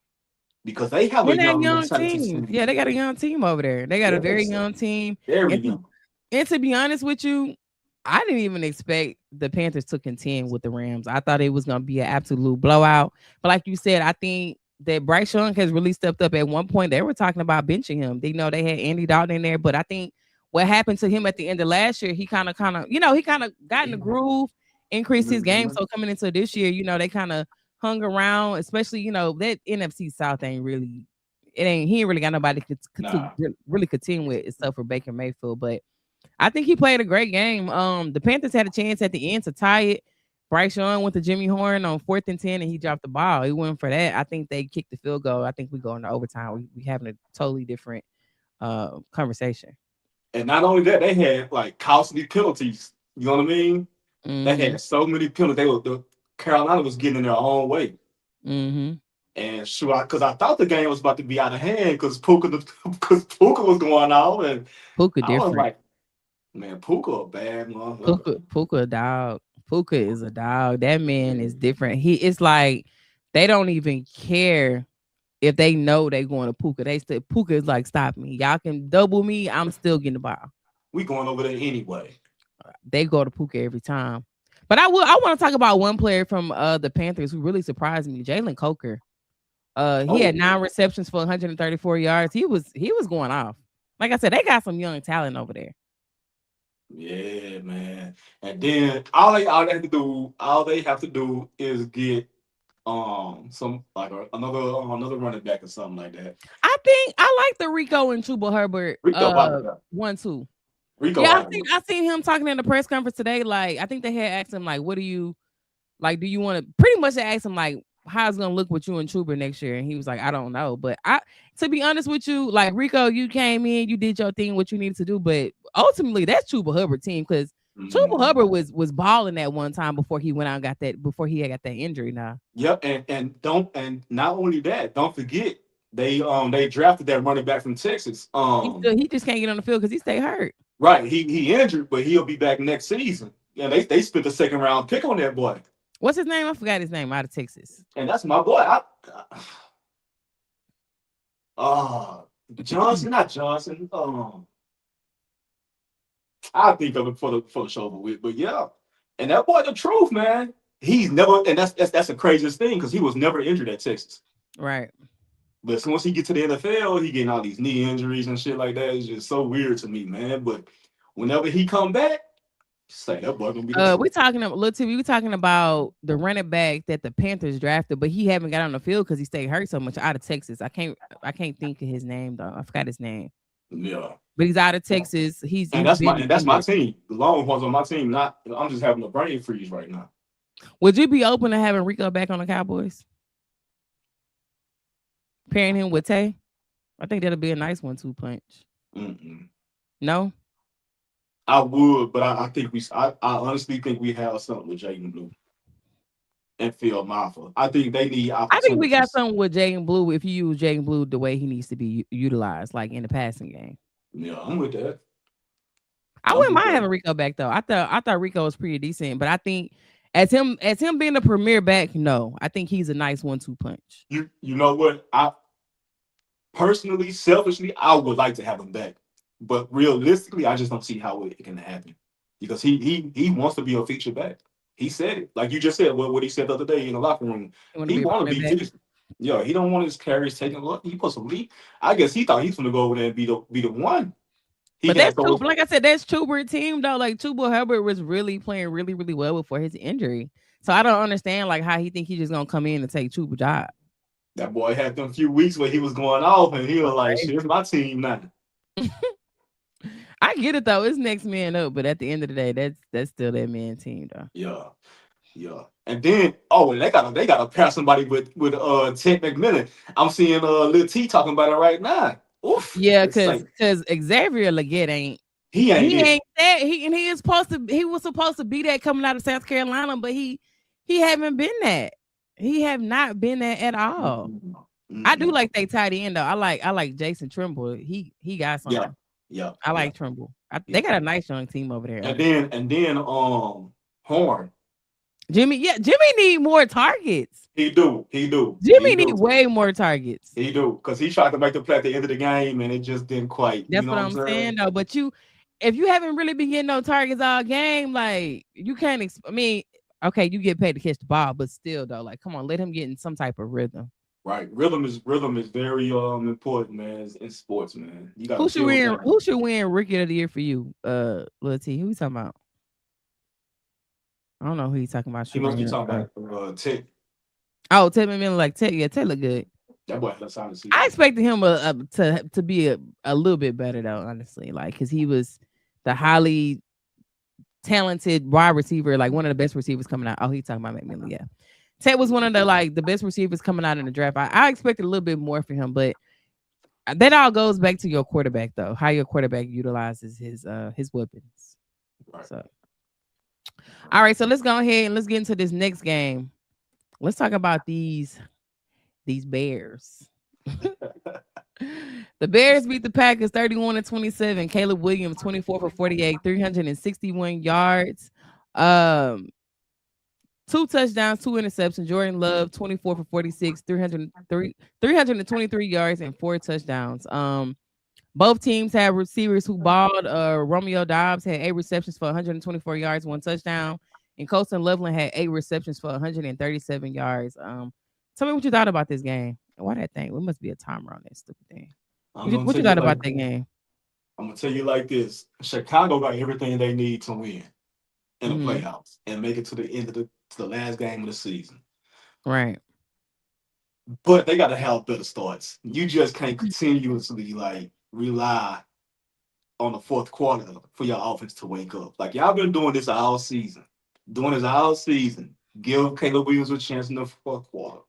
because they have a And that young young mentality team. team. Yeah, they got a young team over there. They got a very Yes, young team. very And to, young. and to be honest with you, I didn't even expect the Panthers to contend with the Rams. I thought it was going to be an absolute blowout. But like you said, I think that Bryce Young has really stepped up. At one point, they were talking about benching him. They know they had Andy Dalton in there, but I think what happened to him at the end of last year, he kind of got in the groove, increased his game. Mhm. So coming into this year, they kind of hung around, especially, that NFC South ain't really, he ain't really got nobody to Nah, really contend with except for Baker Mayfield. But I think he played a great game. The Panthers had a chance at the end to tie it. Bryce Young went to Jimmy Horn on 4th and 10, and he dropped the ball. He went for that. I think they kicked the field goal. I think we go into overtime. We having a totally different conversation. and not only that, they had like costly penalties. You know what I mean? They Mm-hmm. had so many penalties. The Carolina was getting in their own way. Mm-hmm. And sure, because I thought the game was about to be out of hand because Puka, because Puka was going out, and Puka I was different. like, man, Puka a bad motherfucker. Puka dog. Puka is a dog. That man is different. He it's like they don't even care if they know they going to Puka. They still Puka is like, stop me. Y'all can double me. I'm still getting the ball. We going over there anyway. They go to Puka every time. But I want to talk about one player from the Panthers who really surprised me, Jalen Coker. He had Oh, 9 receptions for 134 yards. He was going off. Like I said, they got some young talent over there. yeah, man. And then all they have to do is get some like another running back or something like that. I think I like the Rico and Chuba Herbert Rico out there. 1-2. Rico Yeah, out there. I seen him talking in the press conference today. Like, I think they had asked him, like, what do you like? Do you want to pretty much they asked him like how's it gonna look with you and Chuba next year? And he was like, I don't know. But to be honest with you, like Rico, you came in, you did your thing, what you needed to do, but ultimately that's Chuba Hubbard team because Chuba Mhm. Hubbard was balling that one time before he went out and got that before he had got that injury now. Yep, and not only that, don't forget they drafted that running back from Texas. He just can't get on the field because he stay hurt. Right, he injured, but he'll be back next season. Yeah, they spent the second round pick on that boy, What's his name? I forgot his name out of Texas. and that's my boy. Uh, Johnson, not Johnson. I think of it for the show with, but yeah, and that boy, the truth, man. He's never, and that's the craziest thing because he was never injured at Texas. Right. But as soon as he get to the NFL, he getting all these knee injuries and shit like that. It's just so weird to me, man. But whenever he come back, say that boy gonna be the truth. We talking about little TV. We talking about the running back that the Panthers drafted, but he haven't got on the field because he stayed hurt so much out of Texas. I can't think of his name though. I forgot his name. Yeah, But he's out of Texas. and that's my team. The Longhorns on my team. Not I'm just having a brain freeze right now. Would you be open to having Rico back on the Cowboys? Pairing him with Tay? I think that'll be a nice 1-2 punch. Mm-mm. No? I would, but I think I honestly think we have something with Jaden Blue and Phil Maffa. I think they need I think we got opportunities. something with Jaden Blue if you use Jaden Blue the way he needs to be utilized, like in the passing game. Yeah, I'm with that. I I'm wouldn't with mind that. having Rico back though. I thought Rico was pretty decent, but I think as him being a premier back, no, I think he's a nice 1-2 punch. You know what? I personally, selfishly, I would like to have him back, but realistically, I just don't see how it can happen because he wants to be a feature back. He said it, like you just said. What he said the other day in the locker room. You want to He be a want to premier be back. featured. Yeah, he don't want his carries taken. Look, he supposed to lead. I guess he thought he was going to go over there and be the one. He But can that's throw true. his, Like I said, that's Chuba team though. Like Chuba Herbert was really playing really, really well before his injury. So I don't understand like how he think he's just gonna come in and take Chuba job. that boy had them few weeks where he was going off, and he was like, Crazy. "Shit, it's my team now." I get it though. It's next man up, but at the end of the day, that's still that man team though. Yeah, yeah. And then, and they gotta pair somebody with Ted McMillan. I'm seeing Lil T talking about it right now. Oof, Yeah, it's cause like cause Xavier Leggett ain't he ain't he it. ain't that he was supposed to be that coming out of South Carolina, but he haven't been that. He have not been that at all. Mm-mm. I do Mm-mm. like they tight end though. I like Jason Trimble. He got Yeah, something. yeah, I yeah, like Trimble. They yeah. got a nice young team over there. And then Horn. Jimmy need more targets. He Jimmy need do, way more targets. he do. Because he tried to make the play at the end of the game, and it just didn't quite. You That's know what what I'm I'm saying saying? though. But if you haven't really been getting no targets all game, like you can't. I mean, okay, you get paid to catch the ball, but still though, like come on, let him get in some type of rhythm. Right. Rhythm is very important, man, in sports, man. You got to Who should build win? that. Who should win Rookie of the Year for you, Lil T? Who you talking about? I don't know who you talking about. He Should must be win? talking about Tech. Oh, Tevin Miller, like Ted. Yeah, Ted look good. That boy had a solid I season. expected him to be a little bit better though, honestly, like because he was the highly talented wide receiver, like one of the best receivers coming out. Oh, he talking about McMillan, yeah. Ted was one of the best receivers coming out in the draft. I expected a little bit more for him, but that all goes back to your quarterback though, how your quarterback utilizes his weapons. Right. So, all right, so let's go ahead and let's get into this next game. Let's talk about these Bears. The Bears beat the Packers 31-27. Caleb Williams 24 for 48, 361 yards. Um, 2 touchdowns, 2 interceptions. Jordan Love, 24 for 46, 323 yards and 4 touchdowns. Both teams have receivers who balled. Romeo Dobbs had 8 receptions for 124 yards, 1 touchdown, and Colston Loveland had 8 receptions for 137 yards. Tell me what you thought about this game. Why that thing? It must be a timer on that stupid thing. I'm gonna What tell you you thought like about that game? I'm gonna tell you like this: Chicago got everything they need to win in the Hmm. playoffs and make it to the end of the last game of the season. Right. But they got to have better starts. You just can't continuously like rely on the fourth quarter for your offense to wake up. Like y'all been doing this all season, doing this all season. Give Caleb Williams a chance in the fourth quarter.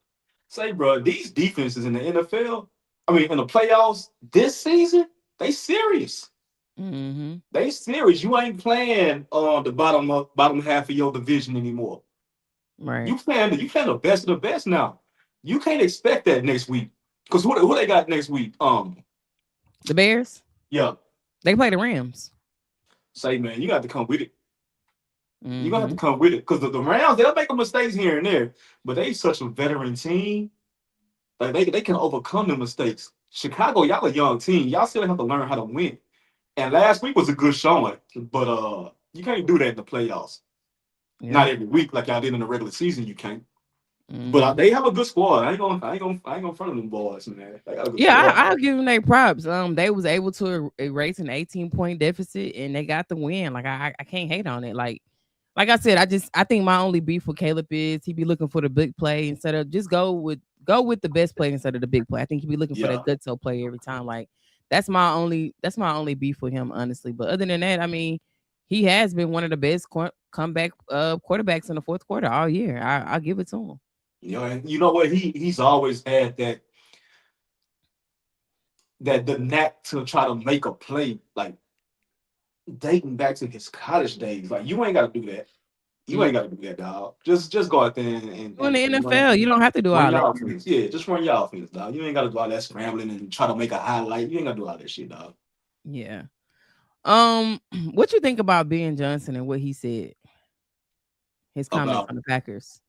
Say, bro, these defenses in the NFL, I mean, in the playoffs this season, they serious. Hmm. They serious. You ain't playing on the bottom half of your division anymore. Right. You playing the best of the best now. You can't expect that next week. Because who they got next week? The Bears, Yeah, they play the Rams. say man, you got to come with it. You gonna have to Hmm. come with it. Because the Rams, they'll make mistakes here and there, but they such a veteran team. Like they can overcome the mistakes. Chicago, y'all a young team. Y'all still have to learn how to win. And last week was a good showing, but you can't do that in the playoffs. Yeah. Not every week like y'all did in the regular season. You can't. But Hmm. they have a good squad. I ain't gonna front of them boys, man. They got a good Yeah, squad. I'll give them their props. They was able to erase an 18-point deficit and they got the win. Like I can't hate on it. Like I said, I think my only beef with Caleb is he be looking for the big play instead of just go with the best play instead of the big play. I think he be looking for that Yeah, gutso play every time. Like that's my only beef with him, honestly. But other than that, I mean, he has been one of the best comeback quarterbacks in the fourth quarter all year. I'll give it to him. and you know what? He's always had that the knack to try to make a play, like dating back to his college days. Like you ain't got to do that. You ain't got to do that, dog. Just go out there You in the and NFL, you don't have to do run all that. your offense. Yeah, just run your offense, dog. You ain't got to do all that scrambling and try to make a highlight. You ain't got to do all that shit, dog. Yeah. What you think about Ben Johnson and what he said? His comments About on the Packers.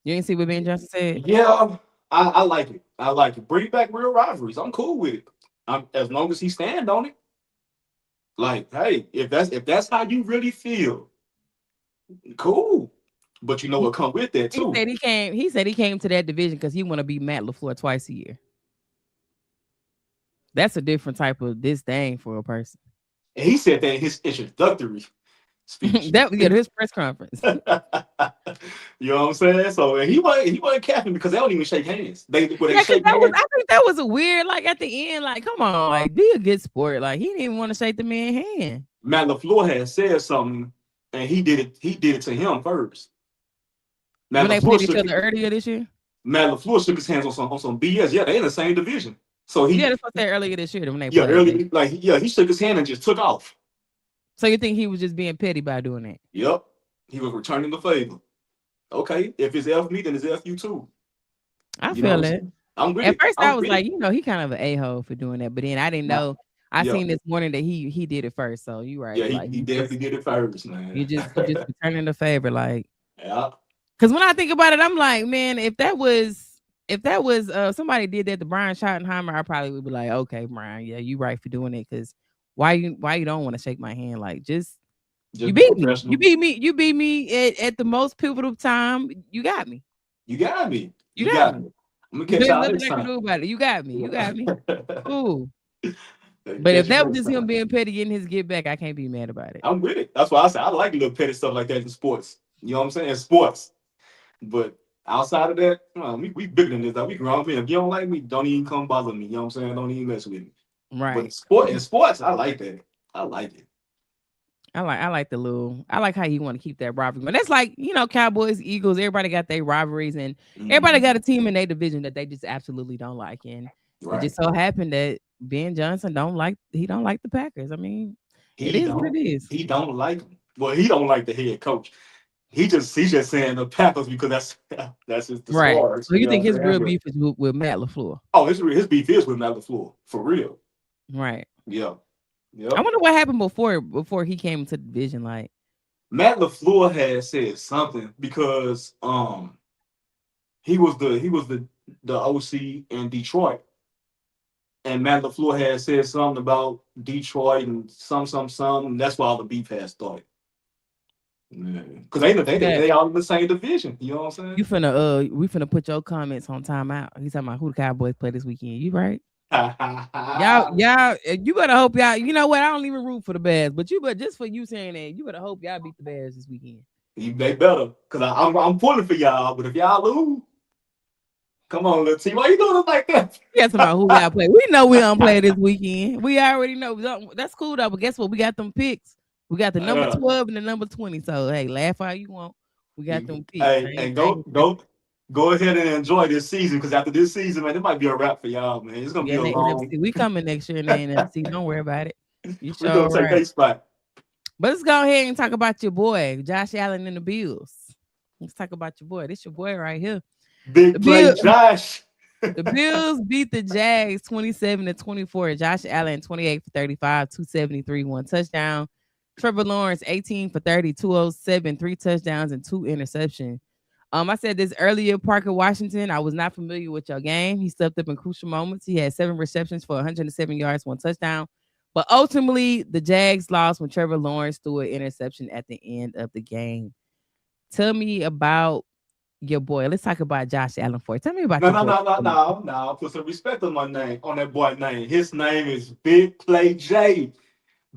You didn't see what Ben Johnson said? yeah, I like it. I like it. Bring back real rivalries. I'm cool with it. As long as he stand on it. Like, hey, if that's how you really feel, cool. But you know He, what come with that he too. said he came. He said he came to that division because he want to beat Matt Lafleur twice a year. That's a different type of disdain for a person. And he said that in his introductory speech. That yeah, his press conference. You know what I'm saying? So he wasn't capping because they don't even shake hands. They Yeah, because shake that was hands. I think that was a weird like at the end like come on like be a good sport like he didn't even want to shake the man's hand Matt LaFleur had said something, and he did it. He did it to him first. Matt when they LaFleur played each shook other earlier this year. Matt LaFleur shook his hands on some BS. Yeah, they in the same division. So Yeah, he that's what I said earlier this year when they yeah played. early like yeah he shook his hand and just took off. So you think he was just being petty by doing that? Yep, he was returning the favor. Okay, if it's F me, then it's F you too. I You know what feel I'm it. saying? I'm with At it. first, I I'm was with it. like, he kind of an a hole for doing that, but then I didn't Nah, know. I yeah, seen this morning that he did it first. So you yeah, right, he, like he definitely did it first, man. you just returning the favor, like Yeah, because when I think about it, I'm like, man, if that was somebody did that to Brian Schottenheimer, I probably would be like, okay, Brian, yeah, you right for doing it because why you don't want to shake my hand? Like just you just be beat me, you professional. beat me, you beat me at the most pivotal time. You got me, You got me. you You got got me. me. I'm gonna catch There's y'all nothing next I can time. do about it. You got me, you got me. Ooh. But if Catch you that was next just him time. being petty getting his get back, I can't be mad about it. I'm with it. That's why I say I like little petty stuff like that in sports. You know what I'm saying? In sports. But outside of that, we bigger than this. Like, we grown men. If you don't like me, don't even come bother me. You know what I'm saying? Don't even mess with me. But Right. in sports, I like that. I like it. I like how you want to keep that rivalry. But that's like, Cowboys, Eagles, everybody got their rivalries and everybody got a Mhm. team in their division that they just absolutely don't like. And it Right. just so happened that Ben Johnson don't like the Packers. I mean, it He is what don't. it is. He don't like him. Well, he don't like the head coach. He's just saying the Packers because that's just the Right. stars. So you You know think what I'm his saying? real But beef is with Matt LaFleur. oh, his beef is with Matt LaFleur for real. Right. Yeah. I Yep. wonder what happened before he came into the division. Like, Matt LaFleur had said something because he was the OC in Detroit, and Matt LaFleur had said something about Detroit and some, and that's why all the beef had started. Because Yeah. they all in the same division. You know what I'm We finna put your comments on timeout. He's talking about who the Cowboys play this weekend. You right? saying? You better hope y'all. You know what? I don't even root for the Bears, but just for you saying that, you better hope y'all beat the Bears this weekend. They better, because I'm pulling for y'all. But if y'all lose, come on, little team. Why you doing it like that? You asking about who y'all play? We know we don't play this weekend. We already know. That's cool though. But guess what? We got them picks. We got the number uh, 12 and the number 20. So hey, laugh all you want. We got them picks. hey, and go ahead and enjoy this season, because after this season, man, it might be a wrap for y'all, man. It's gonna Yeah, be in a the long. NFC. We coming next year in the NFC. Don't worry about it. You We're gonna sure take right. a spot. But let's go ahead and talk about your boy, Josh Allen and the Bills. Let's talk about your boy. This your boy right here. The Big play, Bill Josh. the Bills beat the Jags 27-24. Josh Allen 28 for 35, 273, one touchdown. Trevor Lawrence 18 for 30, 207, three touchdowns and two interceptions. I said this earlier, Parker Washington. I was not familiar with your game. He stepped up in crucial moments. He had 7 receptions for 107 yards, one touchdown. But ultimately, the Jags lost when Trevor Lawrence threw an interception at the end of the game. Tell me about your boy. Let's talk about Josh Allen for you. Tell me about No, your no, boy. no, no, no, no. Put some respect on my name, on that boy name. His name is Big Play J.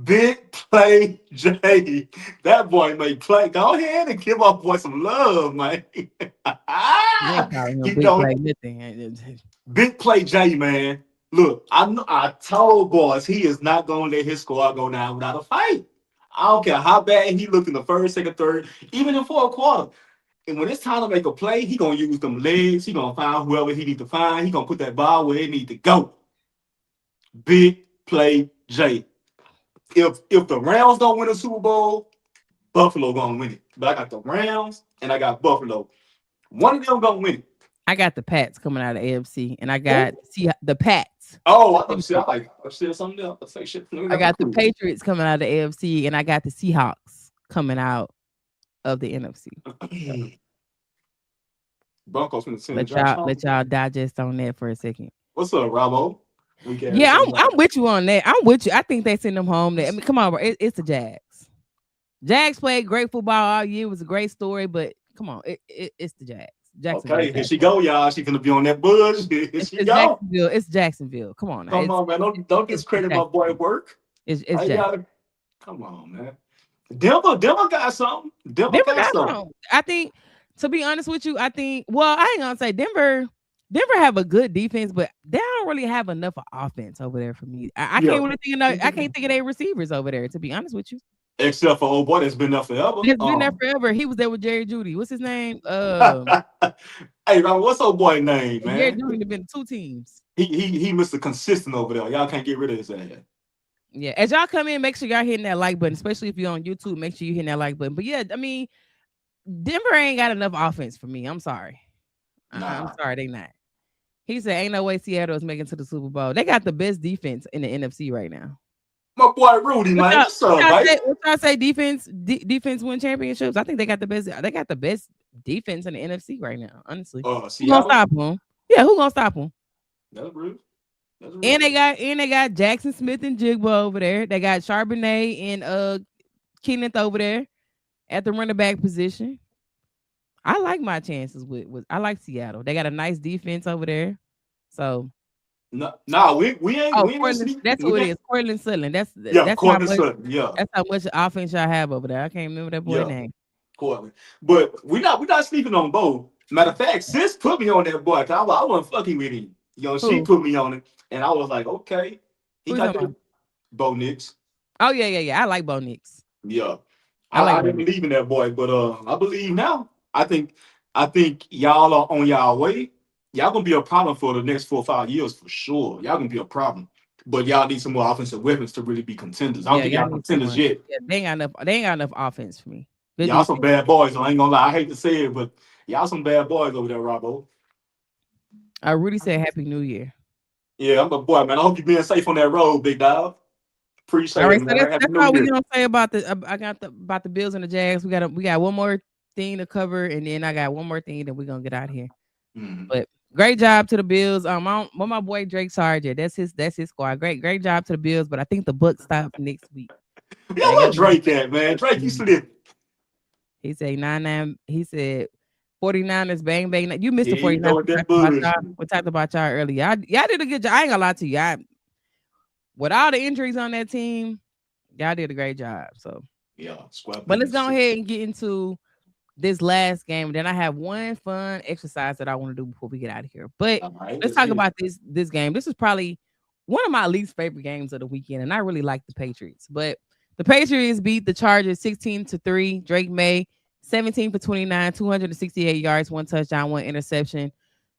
Big Play J. That boy may play. Go ahead and give our boy some love, man. You ain't calling him He big don't. play nothing. Big Play J, man. Look, I told boys he is not gonna let his squad go down without a fight. I don't care how bad he looked in the first, second, third, even in fourth quarter. And when it's time to make a play, he gonna use them legs. He gonna find whoever he need to find. He gonna put that ball where it need to go. Big Play J. If the Rams don't win a Super Bowl, Buffalo gonna win it. But I got the Rams and I got Buffalo. One of them gonna win it. I got the Pats coming out of AFC, and I got Who? the Pats. Oh, I thought you said I Patriots. like I said something else. I say shit. Let me I have a got the clue. Patriots coming out of the AFC, and I got the Seahawks coming out of the NFC. So Broncos from the center. Josh Allen. let y'all digest on that for a second. What's up, Rabo? We can Yeah, say I'm with you on that. I'm with you. I think they send them home. I mean, come on, bro. It's the Jags. Jags played great football all year. It was a great story, but come on, it's the Jags. Jacksonville Okay, here she Jaguars. go, y'all. She gonna be on that buzz. Here she It's go. Jacksonville. It's Jacksonville. Come on now. Come on, man. Don't It's discredit my boy Jacksonville. work. It's I Jacksonville. gotta come on, man. Denver got something. Denver Denver got got something. some. I think, to be honest with you, I think. Well, I ain't gonna say Denver. Denver have a good defense, but they don't really have enough of offense over there for me. I Yeah. can't really think of I can't think of their receivers over there. To be honest with you, Except for old boy that's been there forever. it's been there forever. He was there with Jerry Judy. What's his name? Hey, Ron, what's old boy name, Jerry man? Judy have been two teams. He Mr. Consistent over there. Y'all can't get rid of his ass. Yeah, as y'all come in, make sure y'all hitting that like button, especially if you're on YouTube. Make sure you hitting that like button. But yeah, I mean, Denver ain't got enough offense for me. I'm sorry. I'm Nah. sorry, they not. He said, "Ain't no way Seattle is making to the Super Bowl. They got the best defense in the NFC right now." My boy Rudy, man. What's up, baby? What y'all say? Defense win championships. I think they got the best. They got the best defense in the NFC right now. Honestly, who gonna Seattle? stop them? Yeah, who gonna stop them? That's real. That's real. And they got Jackson Smith and Jigba over there. They got Charbonnet and Kenneth over there at the running back position. I like my chances with I like Seattle. They got a nice defense over there. So No, nah, we ain't Cortland, sleep. that's We who it ain't, is. Cortland Sutton. yeah, That's how Courtland much Sutton. Yeah, that's how much offense y'all have over there. I can't remember that boy yeah, name. Courtland. But we not sleeping on Bo. Matter of fact, sis put me on that boy. 'Cause I wasn't fucking with him. She Who? put me on it, and I was like, okay, he Who you got talking that about? Bo Nix. Oh yeah. I like Bo Nix. Yeah, I like I Bo didn't Nix. believe in that boy, but I believe now. I think y'all are on y'all way. Y'all gonna be a problem for the next 4 or 5 years for sure. Y'all gonna be a problem, but y'all need some more offensive weapons to really be contenders. I don't Yeah, think y'all y'all need some contenders more. yet. Yeah, they ain't got enough. They ain't got enough offense for me. Good Y'all some defense. bad boys. I ain't gonna lie. I hate to say it, but y'all some bad boys over there, Robbo. Rudy said Happy New Year. Yeah, I'm a boy, man. I hope you being safe on that road, big dog. All Appreciate it, right, so man. that's Happy New all we Year. gonna say about the. I got about the Bills and the Jags. We got one more thing to cover, and then I got one more thing that we're gonna get out of here. Mhm. But great job to the Bills. Well, my boy Drake Sargent. That's his squad. Great job to the Bills. But I think the book stop next week. Yeah, So they what got Drake at, man? Drake, you Mhm. slip. He said 9-9. He said 49ers bang bang. You missed the Here you 49ers. go with that bullshit. We talked about y'all earlier. Y'all did a good job. I ain't gonna lie to you. With all the injuries on that team, y'all did a great job. So, Yeah, square but let's peas. go ahead and get into this last game. Then I have one fun exercise that I want to do before we get out of here. But All right, let's let's talk get it. about this game. This is probably one of my least favorite games of the weekend, and I really like the Patriots. But the Patriots beat the Chargers 16-3. Drake May 17 for 29, 268 yards, one touchdown, one interception.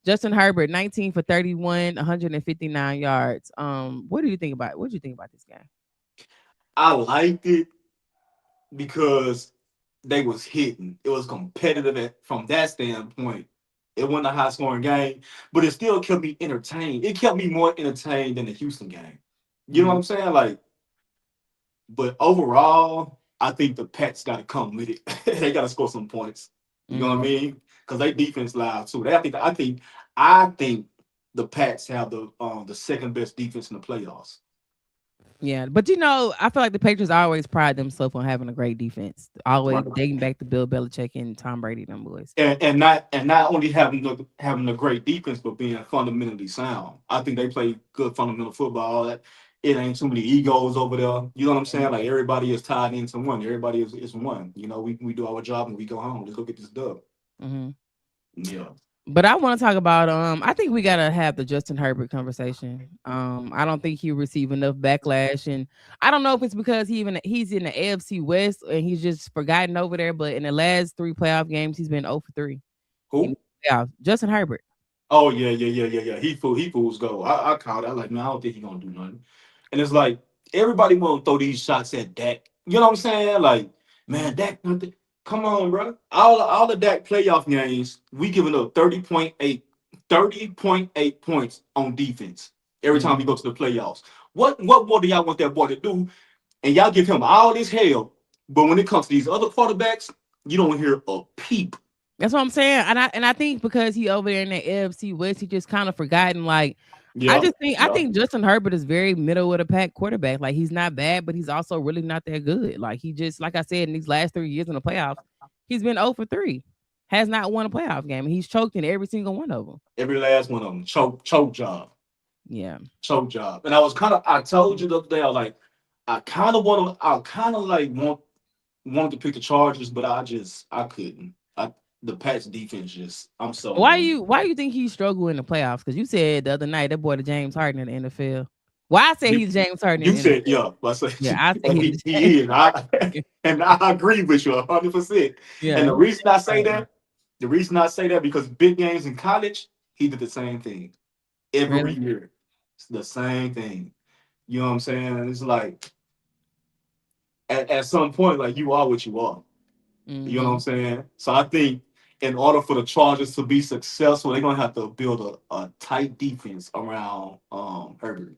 Justin Herbert 19 for 31, 159 yards. What do you think about this game? I liked it because they was hitting. It was competitive from that standpoint. It wasn't a high scoring game, but it still kept me entertained. It kept me more entertained than the Houston game. You know what Mhm, I'm saying? Like, but overall, I think the Pats got to come with it. They got to score some points. You know what I mhm. mean? Because they defense loud too. I think the Pats have the second best defense in the playoffs. Yeah, but I feel like the Patriots always pride themselves on having a great defense. Always dating back to Bill Belichick and Tom Brady, them boys. And not only having a great defense, but being fundamentally sound. I think they play good fundamental football. That it ain't too many egos over there. You know what I'm saying? Like everybody is tied into one. Everybody is one. You know, we do our job and we go home. Let's go get this dub. Hmm. Yeah. But I want to talk about I think we gotta have the Justin Herbert conversation. I don't think he received enough backlash, and I don't know if it's because he's in the AFC West and he's just forgotten over there. But in the last three playoff games, he's been 0 for 3 in the Who? playoffs. Justin Herbert. Oh yeah. He fools go. I called. I like, man, I don't think he gonna do nothing. And it's like everybody want to throw these shots at Dak. You know what I'm saying? Like, man, Mhm, Dak, come on, bro. All the Dak playoff games, we giving up 30.8 points on defense every time we mhm. go to the playoffs. What more do y'all want that boy to do? And y'all give him all this hell, but when it comes to these other quarterbacks, you don't hear a peep. That's what I'm saying, and I think because he over there in the AFC West, he just kind of forgotten. Like, Yeah, I yeah. think Justin Herbert is very middle of the pack quarterback. Like, he's not bad, but he's also really not that good. Like, he just like I said in these last 3 years in the playoffs, he's been 0 for 3, has not won a playoff game, and he's choked in every single one of them. Every last one of them. Choke job. Yeah, Choke job. And I told you the other day, I was like, I kind of like wanted to pick the Chargers, but I couldn't. The Pats defense just, I'm sold on it. why you think he struggled in the playoffs? Because you said the other night that boy the James Harden in the NFL. Well, I say You, he's James Harden in you the said, NFL. yeah, but I Yeah, said, I say and he's the James. he is. And I agree with you 100%. And Yeah, the he's reason I James say Harden. that, because big games in college, he did the same thing every Really? year. It's the same thing. You know what I'm saying? It's like at some point, like you are what you are. You know what I'm Mm-hmm. saying? So I think in order for the Chargers to be successful, they're gonna have to build a tight defense around Herbert.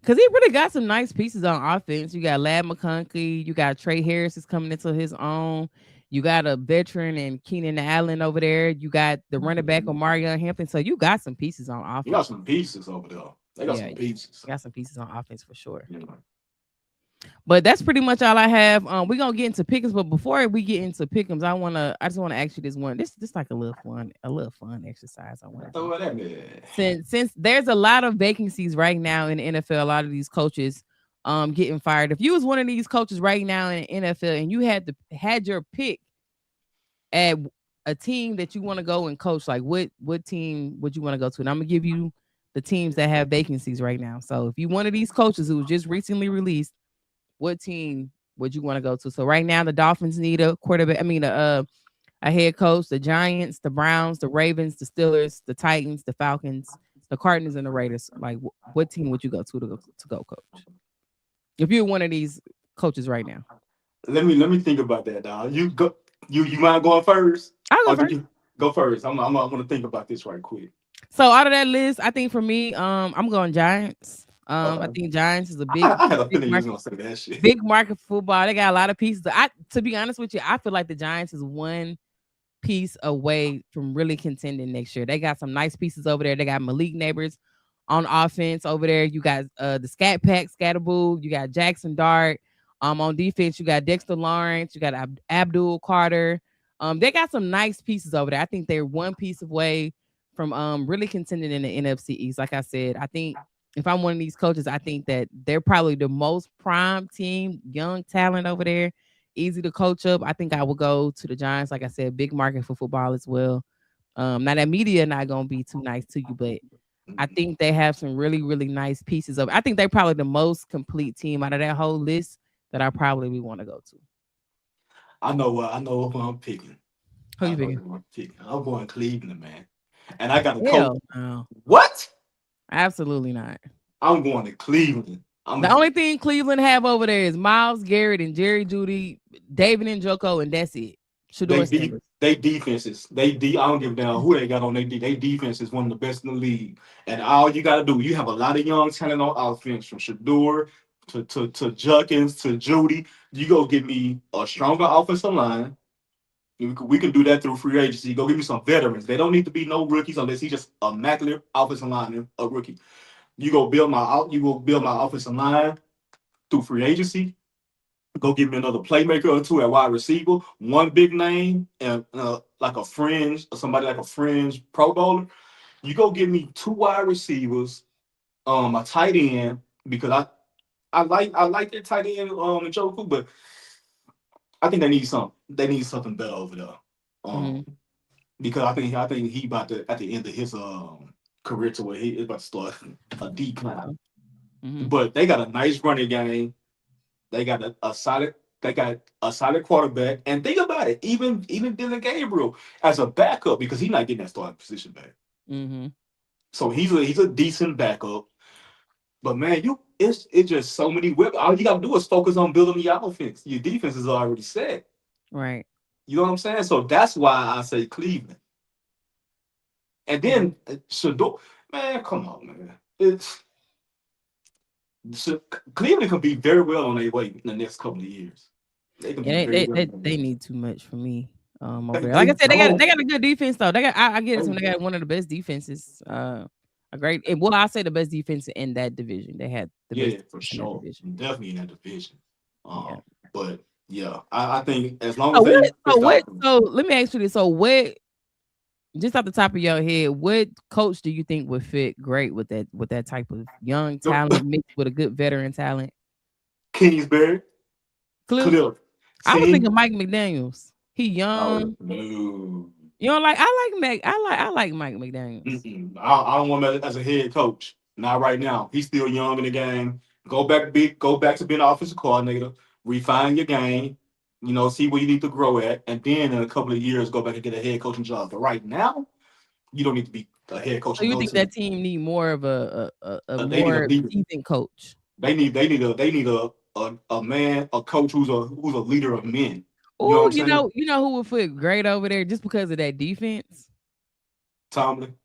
Cause he really got some nice pieces on offense. You got Lad McConkey, you got Trey Harris is coming into his own. You got a veteran and Keenan Allen over there. You got the running back Omarion Hampton. So you got some pieces on You got offense. some pieces over there. They got Yeah, some you pieces. got some pieces on offense for sure. You know. But that's pretty much all I have. We're gonna get into pickums, but before we get into pickums, I just want to ask you this one. This like a little fun exercise I want to do. Throw it at me. Since there's a lot of vacancies right now in the NFL, a lot of these coaches getting fired. If you was one of these coaches right now in the NFL and you had your pick at a team that you want to go and coach, like what team would you want to go to? And I'm gonna give you the teams that have vacancies right now. So if you one of these coaches who was just recently released, what team would you want to go to? So right now the Dolphins need a quarterback. I mean a head coach, the Giants, the Browns, the Ravens, the Steelers, the Titans, the Falcons, the Cardinals, and the Raiders. Like, what team would you go to go coach? If you're one of these coaches right now, Let me think about that, dog. You go. You mind going first, I'll go or do first. you go first? I'm gonna think about this right quick. So out of that list, I think for me, I'm going Giants. I Okay. think Giants is a I had a big feeling you was market, gonna say that shit. big market for football. They got a lot of pieces. To be honest with you, I feel like the Giants is one piece away from really contending next year. They got some nice pieces over there. They got Malik Neighbors on offense over there. You got the Scat Pack, Scatterboo. You got Jackson Dart. On defense, you got Dexter Lawrence. You got Abdul Carter. They got some nice pieces over there. I think they're one piece away from really contending in the NFC East. Like I said, I think if I'm one of these coaches, I think that they're probably the most prime team, young talent over there, easy to coach up. I think I will go to the Giants. Like I said, big market for football as well. Now that media not gonna be too nice to you, but I Mhm. think they have some really, really nice pieces of. I think they're probably the most complete team out of that whole list that I probably would want to go to. I know who I'm picking. Who I you know picking? who I'm picking. I'm going Cleveland, man. And I got a coach. Hell no, What? absolutely not. I'm going to Cleveland. I'm The only thing Cleveland have over there is Miles Garrett and Jerry Judy, David and Joko, and that's it. Shador Sanders. they defenses. I don't give a damn who they got on they defense is one of the best in the league. And all you gotta do, you have a lot of young talent on offense from Shador to Junkins to Judy. You go get me a stronger offensive line. We can do that through free agency. Go give me some veterans. They don't need to be no rookies unless he's just immaculate offensive line, a rookie. You go build my offensive line through free agency. Go give me another playmaker or two at wide receiver, one big name, and like a fringe, somebody like a fringe Pro Bowler. You go give me two wide receivers, a tight end because I like that tight end Njoku, but I think they need something better over there. Mm-hmm. Um, because I think he about to at the end of his career to where he is about to start a decline. Mm-hmm. But they got a nice running game. They got a solid. They got a solid quarterback. And think about it, even Dylan Gabriel as a backup because he's not getting that starting position back. Mm-hmm. So he's a decent backup. But man, it's just so many weapons. All you gotta do is focus on building the offense. Your defense is already set. Right. You know what I'm saying? So that's why I say Cleveland. And Mm-hmm. then Shador, man, come on, man. It's so Cleveland can be very well on their way in the next couple of years. They can be Yeah, very well. they need too much for me. Over there. They Like I said, don't. they got a good defense though. I get it. They When they got one of the best defenses. A great. Well, I say the best defense in that division. They had the best Yeah, for defense in that sure. division. Definitely in that division. Yeah. But yeah, I think as long So as what? they fix the offense, So let me ask you this. So what? Just off the top of your head, what coach do you think would fit great with that type of young talent mixed with a good veteran talent? Kingsbury, Cliff. Cliff, I was see, thinking Mike McDaniel's. He oh young. no, You know, like I like Mike McDaniel's. I don't want him as a head coach. Not right now. He's still young in the game. Go back to being an offensive coordinator. Refine your game. You know, see where you need to grow at, and then in a couple of years, go back and get a head coaching job. But right now, you don't need to be a head coach So in you no think that team. team need more of a They need a more leader. seasoned coach? They need a man, a coach who's a leader of men. You know what Oh, I'm saying? you know who would fit great over there just because of that defense? Tomlin.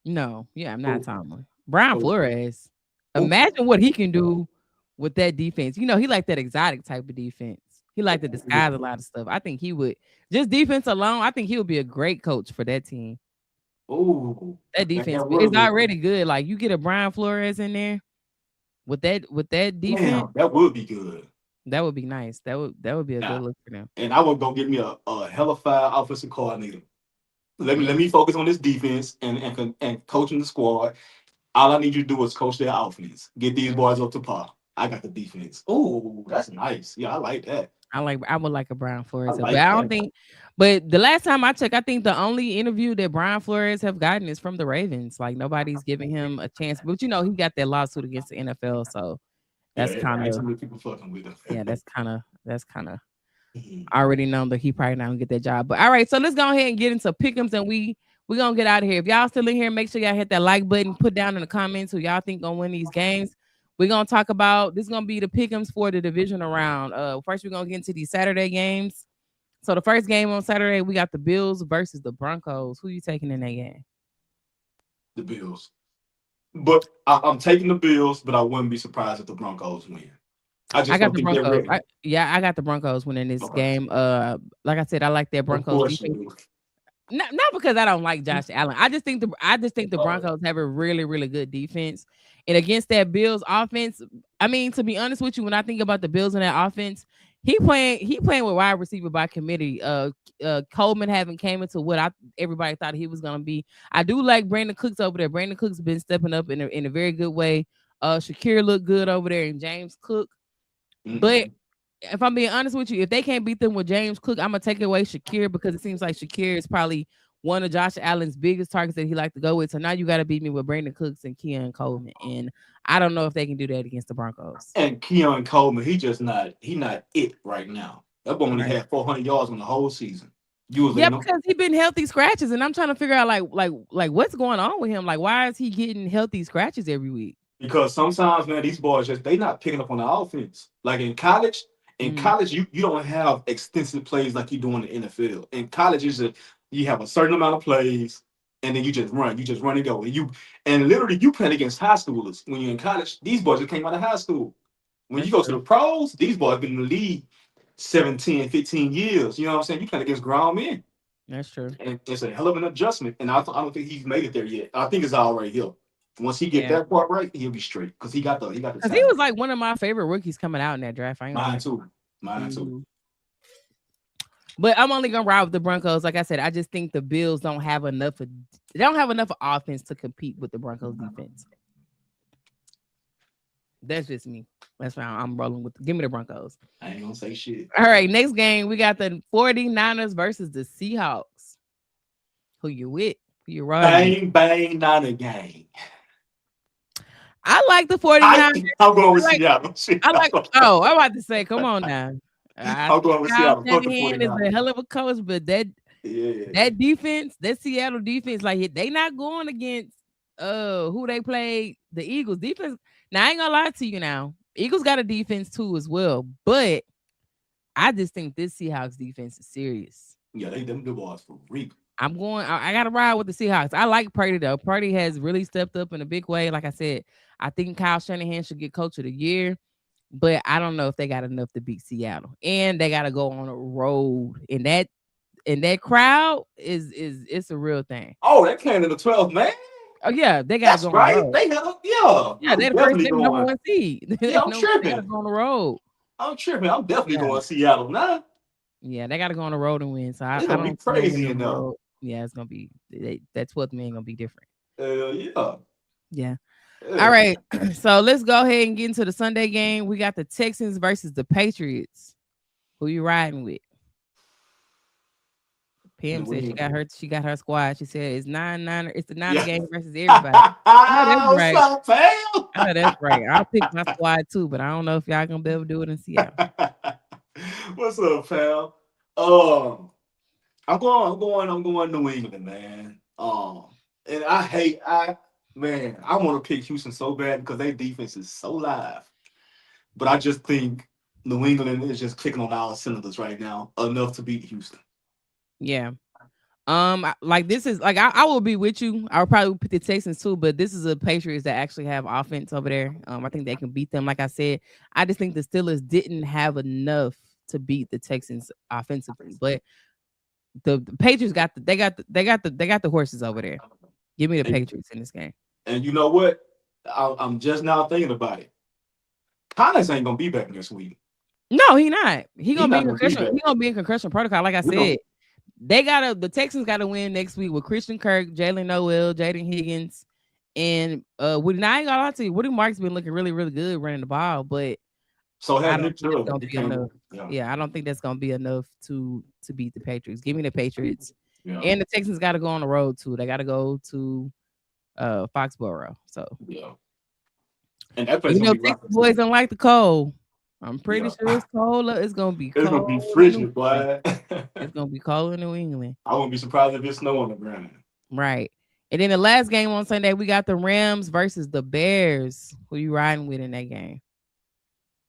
No, yeah, I'm not Oh, Tomlin. Brian oh, Flores. oh, Imagine what he can do with that defense. You know, he like that exotic type of defense. He like to disguise a lot of stuff. I think he would just defense alone. I think he would be a great coach for that team. oh, That man, defense that is would be already good. Like you get a Brian Flores in there with that defense, damn, that would be good. that would be nice. That would be a good Nah, look for them. and I would go get me a hellified offensive coordinator. Let Mm, me focus on this defense and coaching the squad. All I need you to do is coach their offense. Get these mm. boys up to par. I got the defense. Oh, that's nice. Yeah, I like that. I would like a Brian I Flores, but like I don't that. think. But the last time I checked, I think the only interview that Brian Flores have gotten is from the Ravens. Like nobody's giving him a chance. But you know, he got that lawsuit against the NFL, so Yeah, that's kind ain't of too many people fucking with yeah, him. that's kind of I already know that he probably not gonna get that job. But all right, so let's go ahead and get into pick'ems, and we gonna get out of here. If y'all still in here, make sure y'all hit that like button. Put down in the comments who y'all think gonna win these games. We're gonna talk about this. Is gonna be the pick'ems for the divisional round. First we're gonna get into these Saturday games. So the first game on Saturday, we got the Bills versus the Broncos. Who you taking in that game? The Bills. But I'm taking the Bills, but I wouldn't be surprised if the Broncos win. I I just got don't the think they're Broncos. ready. I got the Broncos winning this Okay. game. Like I said, I like that Of Broncos course you defense. do. Not because I don't like Josh Allen. I just think the Broncos have a really really good defense, and against that Bills offense. I mean, to be honest with you, when I think about the Bills in that offense, he playing with wide receiver by committee. Coleman haven't came into what I everybody thought he was gonna be. I do like Brandon Cooks over there. Brandon Cooks been stepping up in a very good way. Shakir looked good over there, and James Cook, but Mm-mm. if I'm being honest with you, if they can't beat them with James Cook, I'm gonna take away Shakir because it seems like Shakir is probably one of Josh Allen's biggest targets that he like to go with. So now you got to beat me with Brandon Cooks and Keon Coleman, and I don't know if they can do that against the Broncos. And Keon Coleman, he not it right now. That boy only Right. had 400 yards on the whole season. You was Yeah, like, no, because he been healthy scratches, and I'm trying to figure out like what's going on with him. Like, why is he getting healthy scratches every week? because sometimes, man, these boys just they not picking up on the offense. Like in Mm, college, you don't have extensive plays like you do in the NFL. In college, it's just you have a certain amount of plays, and then you just run and go. And literally you playing against high schoolers when you're in college. These boys just came out of high school. When you that's go to true. the pros, these boys been in the league 17, 15 years. You know what I'm saying? You playing against grown men. That's true. And it's a hell of an adjustment. And I don't think he's made it there yet. I think it's already here. Once he get Yeah, that part right, he'll be straight because he got the because he talent. was like one of my favorite rookies coming out in that draft. I ain't gonna Mine lie. too. Mine too. Mhm. But I'm only gonna ride with the Broncos. Like I said, I just think the Bills don't have enough. They don't have enough offense to compete with the Broncos defense. That's just me. That's why I'm rolling with. Give me the Broncos. I ain't gonna say shit. All right, next game we got the 49ers versus the Seahawks. Who you with? Who you riding with? Bang bang, not a game. I like the I 49ers. I'm going I with like. Seattle. Shit. I like. Oh, I'm about to say, come on now. I I'm think going with Kyle Seattle. Fuck the Shanahan is a 49ers. hell of a coach, but Yeah. that defense, that Seattle defense, like they not going against who they played, the Eagles defense. Now I ain't gonna lie to you now. Eagles got a defense too as well, but I just think this Seahawks defense is serious. Yeah, they them good boys for real. I gotta ride with the Seahawks. I like Purdy though. Purdy has really stepped up in a big way. Like I said, I think Kyle Shanahan should get coach of the year, but I don't know if they got enough to beat Seattle. And they gotta go on a road. And that crowd is it's a real thing. Oh, that came in the 12th, man. Oh yeah, they gotta That's go on the right. road. They had a yeah. Yeah, I'm they're the first, definitely they're the number going. one seed. Yeah, They gotta I'm go on the road. tripping. I'm definitely Yeah. going to Seattle now. Yeah, they gotta go on the road and win. So It's I gonna be don't see them winning crazy on the enough. road. Yeah, it's gonna be that 12th man gonna be different. Yeah. Yeah. All Yeah. right. So let's go ahead and get into the Sunday game. We got the Texans versus the Patriots. Who you riding with? Pam New said England. she got her squad. She said it's it's the Niner Yeah. game versus everybody. I know that's What's right. up, fam? I know that's right. I'll pick my squad too, but I don't know if y'all gonna be able to do it in Seattle. What's up, pal? I'm going New England, man. And I want to pick Houston so bad because their defense is so live. But I just think New England is just kicking on all cylinders right now, enough to beat Houston. Yeah. Like this is like I will be with you. I would probably pick the Texans too, but this is a Patriots that actually have offense over there. I think they can beat them. Like I said, I just think the Steelers didn't have enough to beat the Texans offensively, but the Patriots got they got the horses over there. Give me the And, Patriots in this game. and you know what? I'm just now thinking about it. Collins ain't gonna be back next week. No, he not. He He gonna be not in gonna be concussion. back. He gonna be in concussion protocol. Like I We don't. said, the Texans gotta win next week with Christian Kirk, Jalen Noel, Jaden Higgins, and Woody. Now I ain't gonna lie to you, Woody Mark's been looking really, really good running the ball, but So I have don't Nick think that's Chubb. gonna He be came. enough. Yeah, Yeah, I don't think that's gonna be enough to beat the Patriots. Give me the Patriots. yeah, And the Texans gotta go on the road too. They gotta go to Foxborough. So yeah. And that place even gonna though be Texas rocking boys too. don't like the cold, I'm pretty Yeah, sure it's cold. It's gonna be it's gonna be cold in New frigid, England. boy. It's gonna be cold in New England. I wouldn't be surprised if it's snow on the ground. Right. And then the last game on Sunday, we got the Rams versus the Bears. Who you riding with in that game?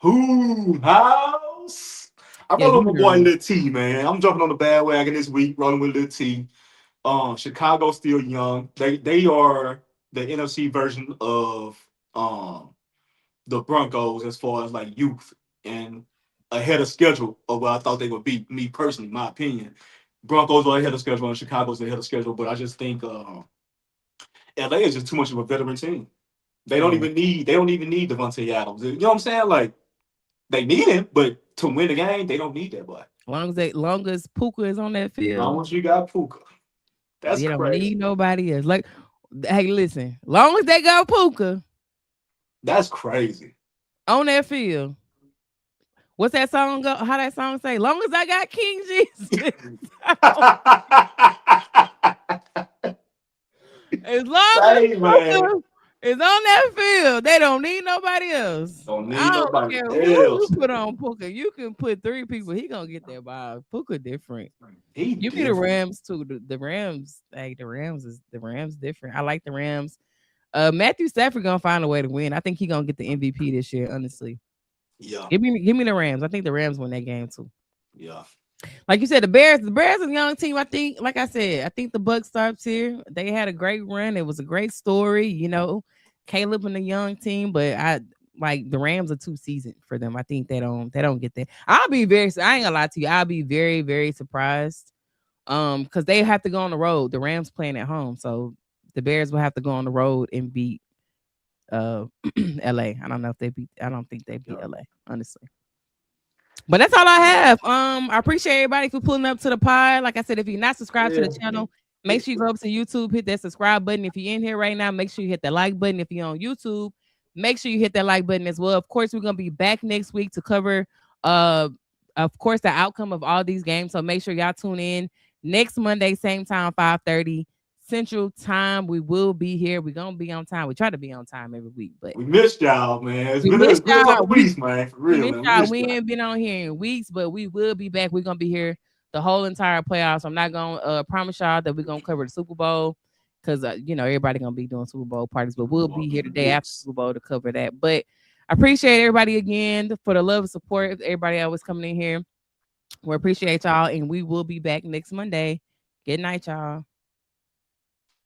Who house? I'm Yeah, rolling give me with the my boy Rams. Lil T, man. I'm jumping on the bandwagon this week, rolling with Lil T. Chicago's still young. They are. the NFC version of the Broncos as far as like youth and ahead of schedule of what I thought they would be. Me personally, my opinion, Broncos are ahead of schedule and Chicago's ahead of schedule. But I just think LA is just too much of a veteran team. Yeah. They don't even need Devontae Adams. You know what I'm saying? Like they need him, but to win the game, they don't need that boy. Long as Puka is on that Long field, as you got Puka, that's they don't crazy. need nobody else. Like, hey, listen, long as they got Puka That's crazy. on that field, what's that song go? How that song say? Long as I got King Jesus. As long as Hey man, Puka is on that field, they don't need nobody else. don't I need don't nobody care who you else. put on Puka. You can put three people. He gonna get that ball. Puka different. He Give me the different. Rams too. The Rams. Hey, the Rams different. I like the Rams. Matthew Stafford gonna find a way to win. I think he gonna get the MVP this year. Honestly, Yeah, give me the Rams. I think the Rams win that game too. yeah, Like you said, the Bears is a young team. I think, like I said, I think the Buck starts here. They had a great run. It was a great story, Caleb and the young team, but I like the Rams are too seasoned for them. I think they don't get that. I ain't gonna lie to you. I'll be very, very surprised. Because they have to go on the road. The Rams playing at home. So the Bears will have to go on the road and beat uh LA. I don't think they beat yeah. LA, honestly. But that's all I have. I appreciate everybody for pulling up to the pod. Like I said, if you're not subscribed to the Yeah. channel, make sure you go up to YouTube, hit that subscribe button. If you're in here right now, make sure you hit that like button. If you're on YouTube, make sure you hit that like button as well. Of course, we're gonna be back next week to cover uh of course the outcome of all these games. So make sure y'all tune in next Monday, same time, 5:30 Central Time. We will be here. We're gonna be on time. We try to be on time every week, but We missed y'all, man. we missed It's been a couple y'all. weeks, man. For We real, missed man. We y'all. missed We y'all. ain't been on here in weeks, but we will be back. We're gonna be here the whole entire playoffs. I'm not gonna promise y'all that we're gonna cover the Super Bowl because everybody gonna be doing Super Bowl parties, but we'll be here the day after Yes. Super Bowl to cover that. But I appreciate everybody again for the love and support. Everybody always coming in here. We appreciate y'all, and we will be back next Monday. Good night, y'all.